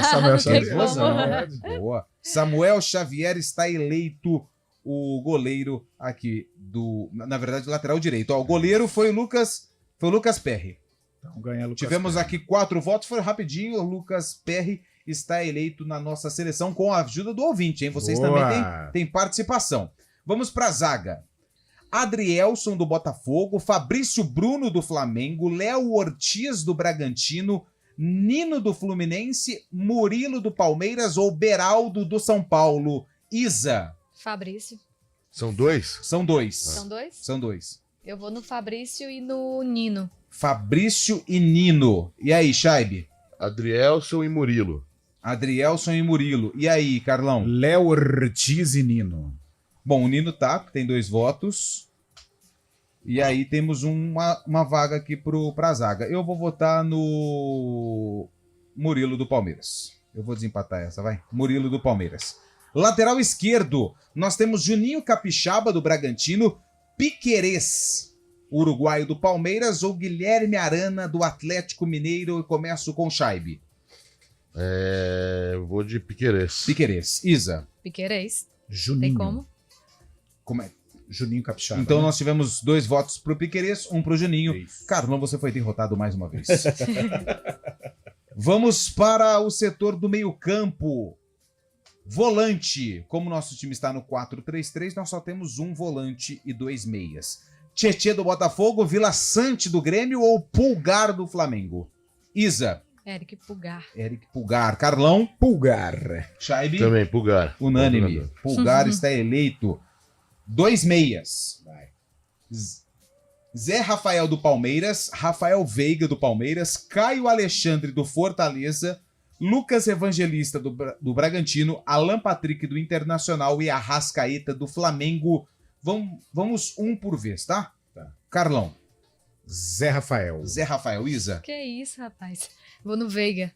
Samuel Xavier. Boa. Samuel Xavier está eleito o goleiro aqui do... Na verdade, lateral direito. O goleiro foi o Lucas Perry. Então ganha Lucas Tivemos Perry. aqui 4 votos, foi rapidinho. O Lucas Perry está eleito na nossa seleção com a ajuda do ouvinte, hein? Vocês também têm participação. Vamos para a zaga. Adrielson do Botafogo, Fabrício Bruno do Flamengo, Léo Ortiz do Bragantino, Nino do Fluminense, Murilo do Palmeiras ou Beraldo do São Paulo. Isa. Fabrício. São dois? São dois. São dois? São dois. Eu vou no Fabrício e no Nino. Fabrício e Nino. E aí, Chaib? Adrielson e Murilo. Adrielson e Murilo. E aí, Carlão? Léo Ortiz e Nino. Bom, o Nino tem 2 votos. E aí temos uma vaga aqui pra zaga. Eu vou votar no Murilo do Palmeiras. Eu vou desempatar essa, vai. Murilo do Palmeiras. Lateral esquerdo, nós temos Juninho Capixaba do Bragantino, Piquerez, uruguaio do Palmeiras ou Guilherme Arana do Atlético Mineiro. Eu começo com o Chaib. Eu vou de Piquerez. Piquerez. Isa. Piquerez. Juninho. Tem como? Como é? Juninho Capixaba. Então nós tivemos 2 votos pro Piquerez, 1 pro Juninho. Carlão, você foi derrotado mais uma vez. Vamos para o setor do meio-campo. Volante. Como nosso time está no 4-3-3, nós só temos 1 volante e 2 meias. Tietê do Botafogo, Vila Sante do Grêmio ou Pulgar do Flamengo? Isa. Eric Pulgar. Carlão. Pulgar. Chaib. Também, Pulgar. Unânime. Pulgar está eleito. 2 meias. Vai. Zé Rafael do Palmeiras, Rafael Veiga do Palmeiras, Caio Alexandre do Fortaleza, Lucas Evangelista do Bragantino, Alan Patrick do Internacional e Arrascaeta do Flamengo. Vamos um por vez, tá? Carlão. Zé Rafael. Isa. Que isso, rapaz. Vou no Veiga.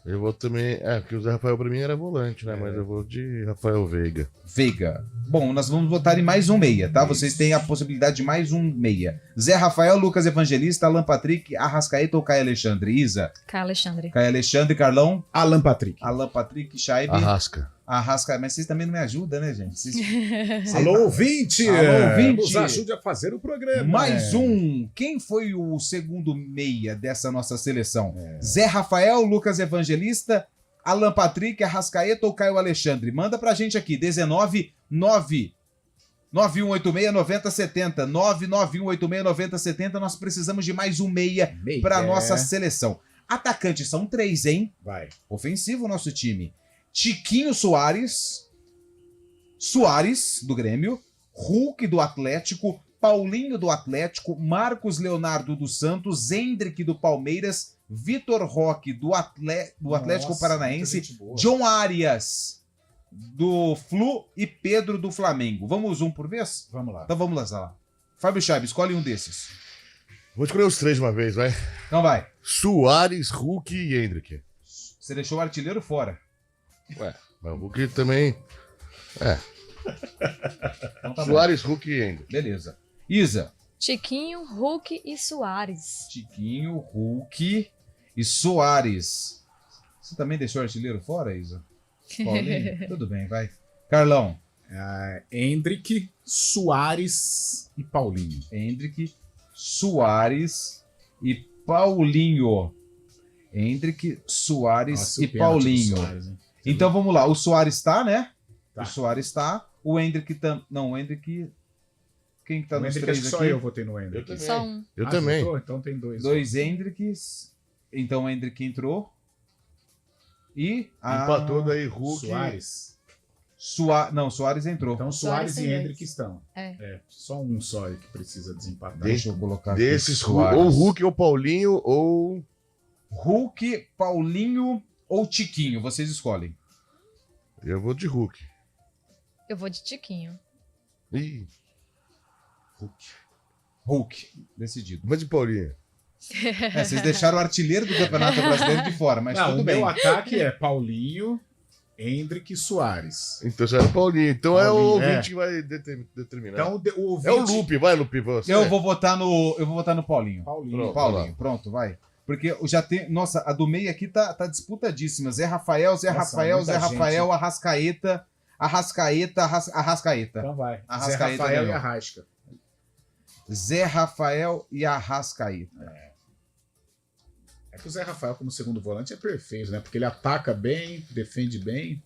Eu vou também... porque o Zé Rafael pra mim era volante, né? Mas eu vou de Rafael Veiga. Bom, nós vamos votar em mais um meia, tá? Vocês têm a possibilidade de mais um meia. Zé Rafael, Lucas Evangelista, Alan Patrick, Arrascaeta ou Caio Alexandre? Isa? Caio Alexandre. Caio Alexandre, Carlão? Alan Patrick, Chaib? Arrascaeta. Mas vocês também não me ajudam, né, gente? Alô, ouvinte! Nos ajude a fazer o programa. Mais um. Quem foi o segundo meia dessa nossa seleção? Zé Rafael, Lucas Evangelista, Alan Patrick, Arrascaeta ou Caio Alexandre? Manda pra gente aqui, 9186-9070. 99186-9070. Nós precisamos de mais um meia pra nossa seleção. Atacantes são 3, hein? Vai. Ofensivo o nosso time. Tiquinho Soares, do Grêmio, Hulk do Atlético, Paulinho do Atlético, Marcos Leonardo dos Santos, Hendrick do Palmeiras, Vitor Roque do Atlético Paranaense, John Arias do Flu e Pedro do Flamengo. Vamos um por vez? Vamos lá. Então vamos lá. Fábio Chaib, escolhe um desses. Vou escolher os 3 de uma vez, vai. Então vai. Soares, Hulk e Hendrick. Você deixou o artilheiro fora. Mas o Hulk também... Então tá Soares, Hulk e Hendrick. Beleza. Isa. Tiquinho, Hulk e Soares. Tiquinho, Hulk e Soares. Você também deixou o artilheiro fora, Isa? Paulinho? Tudo bem, vai. Carlão. Hendrick, Soares e Paulinho. Hendrick, Soares e Paulinho. Hendrick, Soares e Paulinho. Soares, então vamos lá. O Soares tá, né? Tá. O Soares tá. O Hendrick também. Não, o Hendrick. Quem que tá nos três aqui? Só eu votei no Hendrick. Eu também. Só um. Eu também. Votou? Então tem dois. Dois Hendricks. Então o Hendrick entrou. E. Empatou daí Hulk. Soares. Não, Soares entrou. Então Soares e Hendrick dois. estão. Só um só aí que precisa desempatar. Deixa eu colocar aqui. Desses, ou Hulk ou Paulinho ou... Hulk, Paulinho ou Tiquinho, vocês escolhem. Eu vou de Hulk. Eu vou de Tiquinho. Ih. Hulk, decidido. Mas de Paulinho. Vocês deixaram o artilheiro do Campeonato Brasileiro de fora, mas tudo bem. O meu ataque é Paulinho, Hendrick e Soares. Então já era Paulinho. Então Paulinho, é o ouvinte que vai determinar. Então, o ouvinte... É o Lupe, vai Lupe. Você. Eu vou votar no Paulinho. Paulinho. Pronto, vai. Porque já tem... Nossa, a do meio aqui tá disputadíssima. Zé Rafael, Arrascaeta. Então vai. Arrascaeta Zé Rafael ganhou. e Arrasca. Zé Rafael e Arrascaeta. É que o Zé Rafael como segundo volante é perfeito, né? Porque ele ataca bem, defende bem.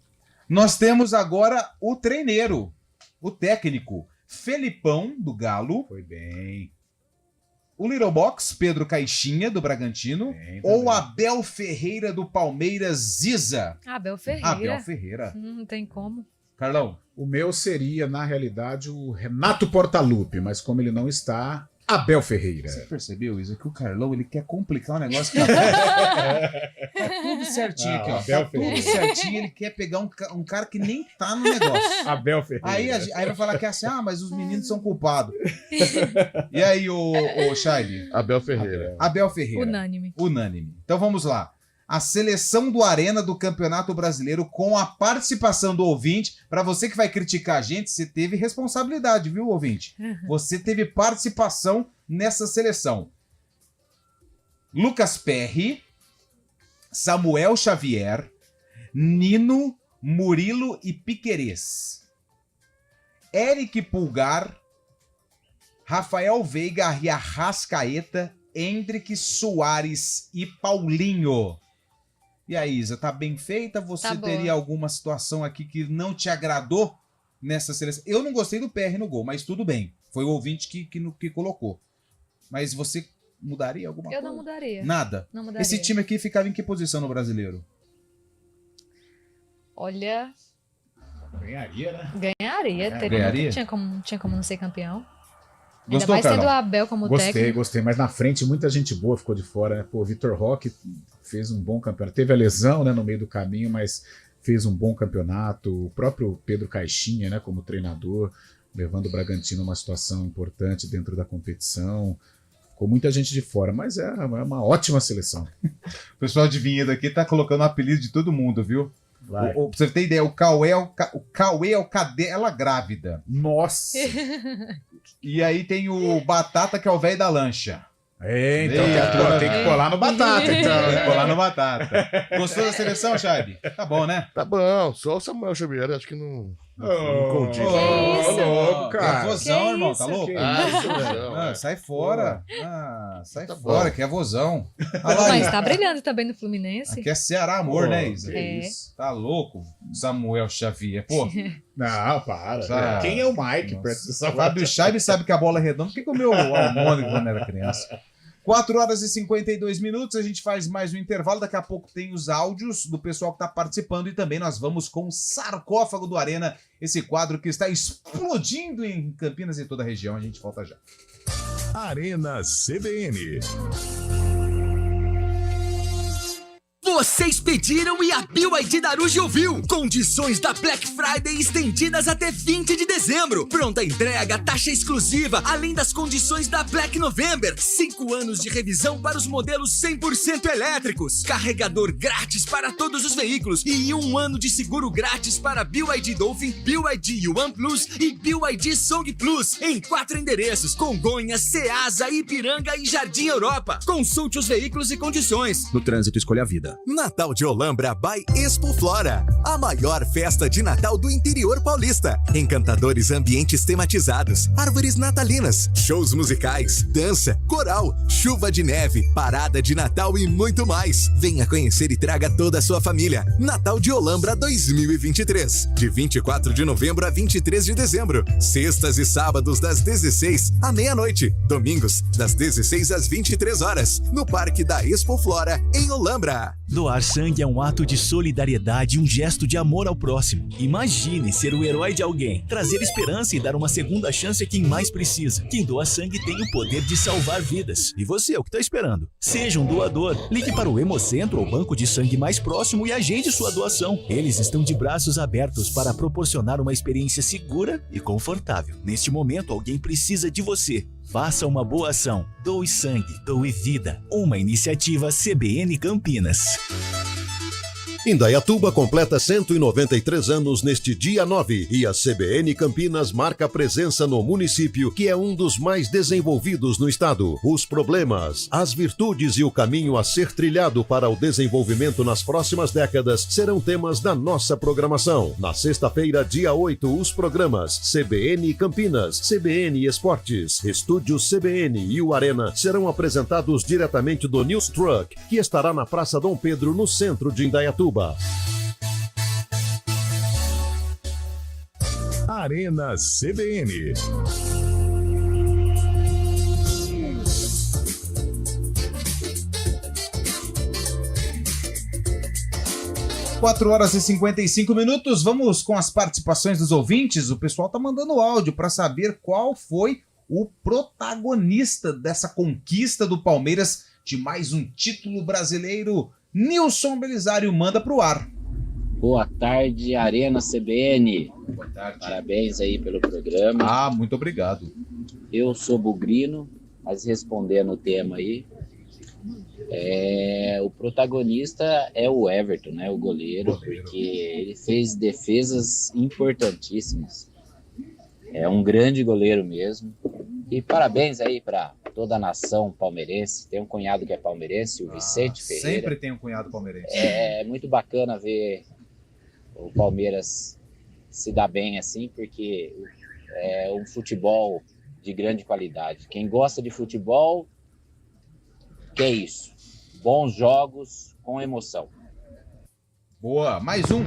Nós temos agora o treineiro, o técnico, Felipão, do Galo. Foi bem. O Little Box, Pedro Caixinha, do Bragantino. Ou Abel Ferreira, do Palmeiras, Ziza. Abel Ferreira. Abel Ferreira. Não tem como. Carlão. O meu seria, na realidade, o Renato Portaluppi, mas como ele não está, Abel Ferreira. Você percebeu isso? Que o Carlão, ele quer complicar o negócio. Tá tudo certinho aqui, ó. Abel Tá tudo certinho, ele quer pegar um cara que nem tá no negócio. Abel Ferreira. Aí vai falar que é assim, mas os meninos são culpados. E aí, o Shaibi? Abel Ferreira. Abel Ferreira. Unânime. Então vamos lá. A seleção do Arena do Campeonato Brasileiro com a participação do ouvinte. Para você que vai criticar a gente, você teve responsabilidade, viu, ouvinte? Você teve participação nessa seleção. Lucas Perry, Samuel Xavier, Nino, Murilo e Piquerez. Eric Pulgar, Rafael Veiga e Arrascaeta, Hendrick, Soares e Paulinho. E aí, Isa, tá bem feita? Você teria alguma situação aqui que não te agradou nessa seleção? Eu não gostei do PR no gol, mas tudo bem. Foi o ouvinte que colocou. Mas você mudaria alguma coisa? Eu não mudaria. Nada? Não mudaria. Esse time aqui ficava em que posição no Brasileiro? Olha... Ganharia, né? Ganharia. Ganharia? Tinha como não ser campeão. Gostou, ainda mais Carlão? tendo o Abel como técnico. Gostei, mas na frente muita gente boa ficou de fora, né? Pô, o Vitor Roque fez um bom campeonato. Teve a lesão, né, no meio do caminho, mas fez um bom campeonato. O próprio Pedro Caixinha, né, como treinador, levando o Bragantino a uma situação importante dentro da competição. Ficou muita gente de fora, mas é uma ótima seleção. O pessoal de Vinhedo aqui tá colocando o apelido de todo mundo, viu? Pra você ter ideia, o Cauê é o Cadela grávida. Nossa! E aí tem o Batata, que é o velho da lancha. Então tem que colar no Batata, então. Tem que colar no Batata. Gostou da seleção, Chaib? Tá bom, né? Tá bom, só o Samuel Xavier, acho que não condiz. Louco, cara. É vozão, irmão, tá louco? Sai fora. Sai fora, que é vozão. Mas tá brilhando também no Fluminense. Aqui é Ceará, amor, né, Isa? Isso. Tá louco? Samuel Xavier, pô. Não, para. Quem é o Mike? O Fábio Chaib sabe que a bola é redonda. Por que comeu almôndega quando era criança? 4 horas e 52 minutos, a gente faz mais um intervalo, daqui a pouco tem os áudios do pessoal que está participando e também nós vamos com o Sarcófago do Arena, esse quadro que está explodindo em Campinas e toda a região, a gente volta já. Arena CBN. Vocês pediram e a BYD Daruge ouviu. Condições da Black Friday estendidas até 20 de dezembro. Pronta entrega, taxa exclusiva, além das condições da Black November. 5 anos de revisão para os modelos 100% elétricos. Carregador grátis para todos os veículos. E 1 ano de seguro grátis para BYD Dolphin, BYD Yuan Plus e BYD Song Plus. Em 4 endereços: Congonhas, Ceasa, Ipiranga e Jardim Europa. Consulte os veículos e condições. No trânsito, escolha a vida. Natal de Olambra by Expo Flora. A maior festa de Natal do interior paulista. Encantadores ambientes tematizados, árvores natalinas, shows musicais, dança, coral, chuva de neve, parada de Natal e muito mais. Venha conhecer e traga toda a sua família. Natal de Olambra 2023. De 24 de novembro a 23 de dezembro. Sextas e sábados das 16 à meia-noite. Domingos das 16 às 23 horas. No Parque da Expo Flora, em Olambra. Doar sangue é um ato de solidariedade e um gesto de amor ao próximo. Imagine ser o herói de alguém, trazer esperança e dar uma segunda chance a quem mais precisa. Quem doa sangue tem o poder de salvar vidas. E você, o que está esperando? Seja um doador. Ligue para o Hemocentro ou banco de sangue mais próximo e agende sua doação. Eles estão de braços abertos para proporcionar uma experiência segura e confortável. Neste momento, alguém precisa de você. Faça uma boa ação. Doe sangue, doe vida. Uma iniciativa CBN Campinas. Indaiatuba completa 193 anos neste dia 9 e a CBN Campinas marca presença no município, que é um dos mais desenvolvidos no estado. Os problemas, as virtudes e o caminho a ser trilhado para o desenvolvimento nas próximas décadas serão temas da nossa programação. Na sexta-feira, dia 8, os programas CBN Campinas, CBN Esportes, Estúdios CBN e o Arena serão apresentados diretamente do News Truck, que estará na Praça Dom Pedro, no centro de Indaiatuba. Arena CBN. Quatro horas e 55 minutos. Vamos com as participações dos ouvintes. O pessoal tá mandando áudio para saber qual foi o protagonista dessa conquista do Palmeiras de mais um título brasileiro. Nilson Belisário manda pro ar. Boa tarde, Arena CBN. Boa tarde. Parabéns aí pelo programa. Ah, muito obrigado. Eu sou bugrino, mas respondendo o tema aí, o protagonista é o Everton, né, o goleiro, porque ele fez defesas importantíssimas. É um grande goleiro mesmo. E parabéns aí para toda a nação palmeirense. Tem um cunhado que é palmeirense, o Vicente Ferreira. Sempre tem um cunhado palmeirense. É muito bacana ver o Palmeiras se dar bem assim, porque é um futebol de grande qualidade. Quem gosta de futebol, que é isso. Bons jogos com emoção. Boa, mais um.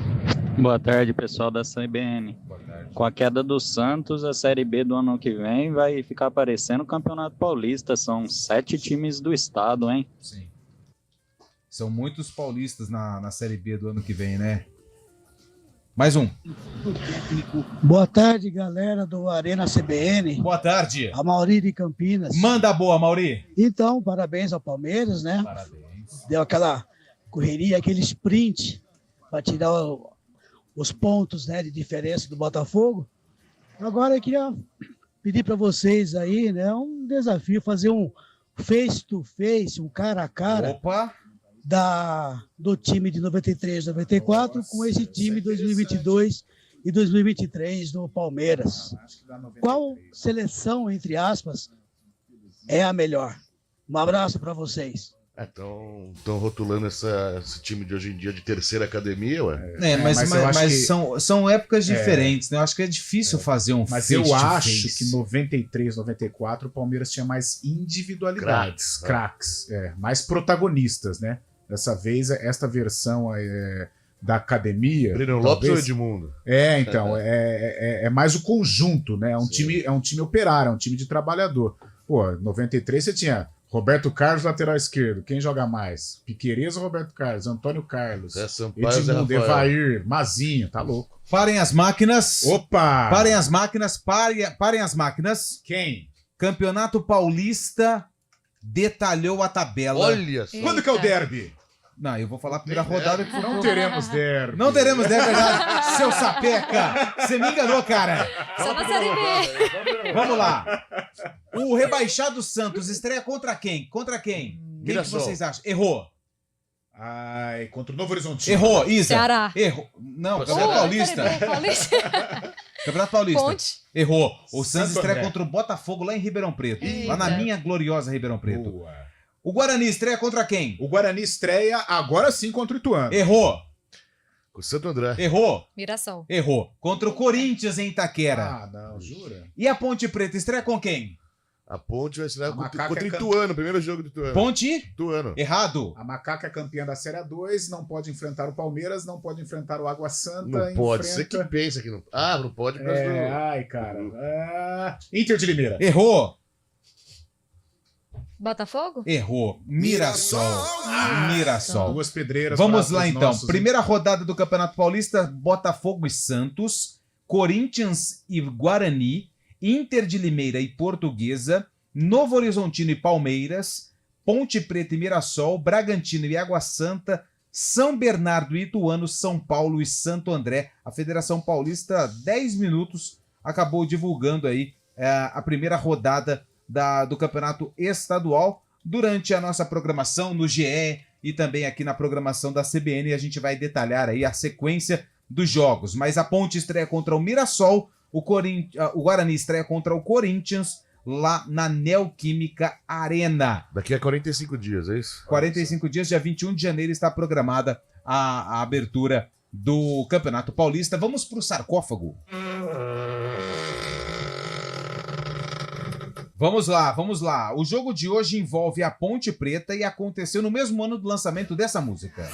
Boa tarde, pessoal da CBN. Boa tarde. Com a queda do Santos, a Série B do ano que vem vai ficar parecendo o Campeonato Paulista. São 7 times do estado, hein? Sim. São muitos paulistas na Série B do ano que vem, né? Mais um. Boa tarde, galera do Arena CBN. Boa tarde. A Mauri de Campinas. Manda boa, Mauri. Então, parabéns ao Palmeiras, né? Parabéns. Deu aquela correria, aquele sprint para tirar os pontos, né, de diferença do Botafogo. Agora eu queria pedir para vocês aí, né, um desafio, fazer um face-to-face, um cara a cara. Opa! Do time de 93, 94 com esse time 2022 e 2023 do Palmeiras. Qual seleção, entre aspas, é a melhor? Um abraço para vocês. Estão rotulando esse time de hoje em dia de terceira academia, ué? Mas são épocas diferentes, né? Eu acho que é difícil fazer um Mas face eu to acho face. que 93, 94 o Palmeiras tinha mais individualidades, craques, mais protagonistas, né? Dessa vez, esta versão da academia... Breno Lopes ou Edmundo? Então, é mais o conjunto, né? É um time operário, é um time de trabalhador. Pô, 93 você tinha Roberto Carlos, lateral esquerdo. Quem joga mais? Piquerez ou Roberto Carlos? Antônio Carlos. Edmundo, Evair, Mazinho, tá louco. Parem as máquinas. Opa! Parem as máquinas, parem as máquinas. Quem? Campeonato Paulista detalhou a tabela. Olha só. Quando que é o derby? Não, eu vou falar a primeira rodada que não teremos derby. Não teremos derby, verdade. Seu sapeca, você me enganou, cara. Só na Série B. Vamos lá. O rebaixado Santos estreia contra quem? Contra quem? Quem que vocês acham? Errou. Ai, contra o Novo Horizonte. Errou, Isa. Ceará. Errou. Não, Campeonato Paulista. Campeonato Paulista. Ponte. Errou. O Santos Santo estreia André. contra o Botafogo lá em Ribeirão Preto. Lá na minha gloriosa Ribeirão Preto. Boa. O Guarani estreia contra quem? O Guarani estreia agora sim contra o Ituano. Errou. O Santo André. Errou. Mirassol. Errou. Contra o Corinthians em Itaquera. Ah, não, jura? E a Ponte Preta estreia com quem? A Ponte vai estrear contra é Ituano, primeiro jogo do Ituano. Ponte? Ituano. Errado. A Macaca é campeã da Série A2, não pode enfrentar o Palmeiras, não pode enfrentar o Água Santa. Não pode, você que pensa que não... Ah, não pode. Ai, cara. Inter de Limeira. Errou. Botafogo? Errou. Mirassol. Mirassol. Duas pedreiras. Vamos lá então. Primeira rodada do Campeonato Paulista, Botafogo e Santos, Corinthians e Guarani, Inter de Limeira e Portuguesa, Novo Horizontino e Palmeiras, Ponte Preta e Mirassol, Bragantino e Água Santa, São Bernardo e Ituano, São Paulo e Santo André. A Federação Paulista, 10 minutos, acabou divulgando aí a primeira rodada do Campeonato Estadual. Durante a nossa programação no GE e também aqui na programação da CBN, a gente vai detalhar aí a sequência dos jogos. Mas a Ponte estreia contra o Mirassol, o Guarani estreia contra o Corinthians, lá na Neoquímica Arena. Daqui a 45 dias, é isso? 45 dias, dia 21 de janeiro, está programada a abertura do Campeonato Paulista. Vamos para o sarcófago. Vamos lá. O jogo de hoje envolve a Ponte Preta e aconteceu no mesmo ano do lançamento dessa música.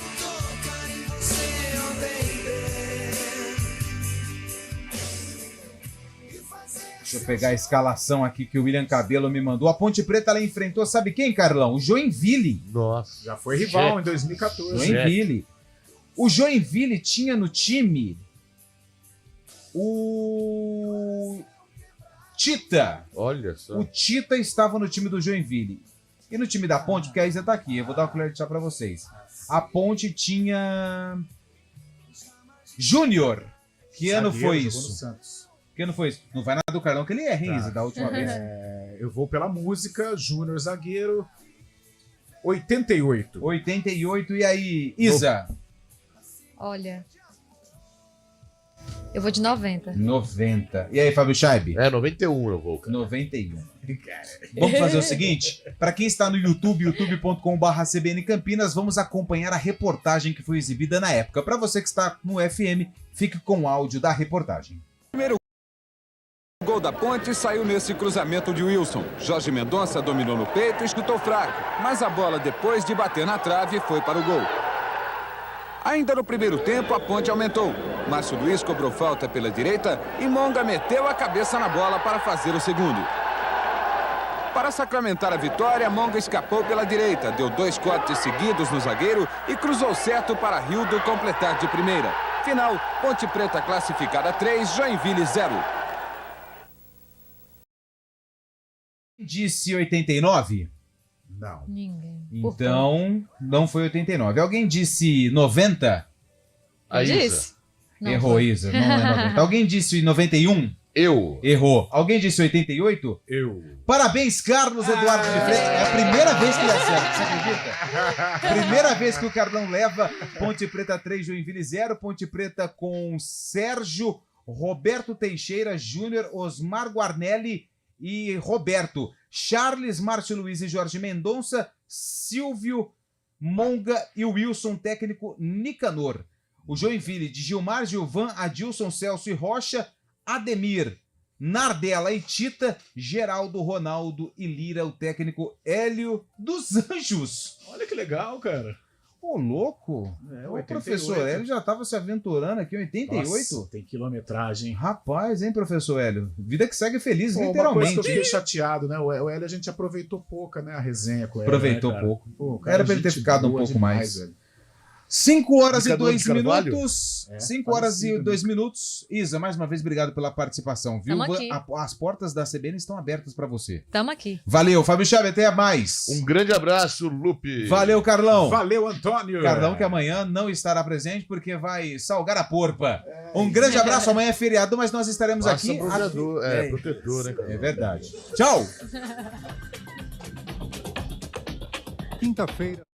Deixa eu pegar a escalação aqui que o William Cabelo me mandou. A Ponte Preta, ela enfrentou, sabe quem, Carlão? O Joinville. Nossa. Já foi rival em 2014. Joinville. O Joinville tinha no time o Tita. Olha só. O Tita estava no time do Joinville. E no time da Ponte, porque a Isa tá aqui, eu vou dar uma colher de chá pra vocês. A Ponte tinha Júnior. Que ano foi isso? Que ano foi isso? Não vai nada do Carlão que ele erra, hein, Isa, da última vez. Eu vou pela música, Júnior zagueiro, 88. 88, e aí, Isa? Olha, eu vou de 90. 90. E aí, Fábio Scheibe? 91 eu vou. Cara. 91. Vamos fazer o seguinte, para quem está no YouTube, youtube.com/CBN Campinas, vamos acompanhar a reportagem que foi exibida na época. Para você que está no FM, fique com o áudio da reportagem. Primeiro gol da Ponte saiu nesse cruzamento de Wilson. Jorge Mendonça dominou no peito e chutou fraco, mas a bola, depois de bater na trave, foi para o gol. Ainda no primeiro tempo, a Ponte aumentou. Márcio Luiz cobrou falta pela direita e Monga meteu a cabeça na bola para fazer o segundo. Para sacramentar a vitória, Monga escapou pela direita, deu 2 cortes seguidos no zagueiro e cruzou certo para Rildo completar de primeira. Final, Ponte Preta classificada 3, Joinville 0. Disse 89? Não. Ninguém. Então, não foi 89. Alguém disse 90? A Isa. Errou, Isa. Não é 90. Alguém disse 91? Eu. Errou. Alguém disse 88? Eu. Parabéns, Carlos Eduardo de Freitas. É a primeira vez que ele acerta, você acredita? Primeira vez que o Carlão leva. Ponte Preta 3, Joinville 0. Ponte Preta com Sérgio, Roberto Teixeira, Júnior, Osmar Guarnelli e Roberto. Charles, Márcio Luiz e Jorge Mendonça, Silvio, Monga e Wilson, técnico Nicanor. O Joinville de Gilmar, Gilvan, Adilson, Celso e Rocha, Ademir, Nardella e Tita, Geraldo, Ronaldo e Lira, o técnico Hélio dos Anjos. Olha que legal, cara. Ô, louco. O professor Hélio já estava se aventurando aqui em 88. Nossa, tem quilometragem. Rapaz, hein, professor Hélio? Vida que segue feliz, Pô, literalmente. Uma coisa que eu fiquei chateado, né? O Hélio a gente aproveitou pouco, né? A resenha com o Hélio. Aproveitou né, pouco. Pô, era pra ele ter ficado um pouco demais, mais. velho. 5 horas e Indicador 2 de Carvalho? minutos. 5 horas e 2 minutos. Isa, mais uma vez, obrigado pela participação, viu? Tamo aqui. As portas da CBN estão abertas para você. Tamo aqui. Valeu, Fábio Chave, até mais. Um grande abraço, Lupe. Valeu, Carlão. Valeu, Antônio. Carlão, que amanhã não estará presente porque vai salgar a porpa. Um grande abraço. Amanhã é feriado, mas nós estaremos aqui. Protetor, protetor, né, cara? É verdade. Tchau. Quinta-feira.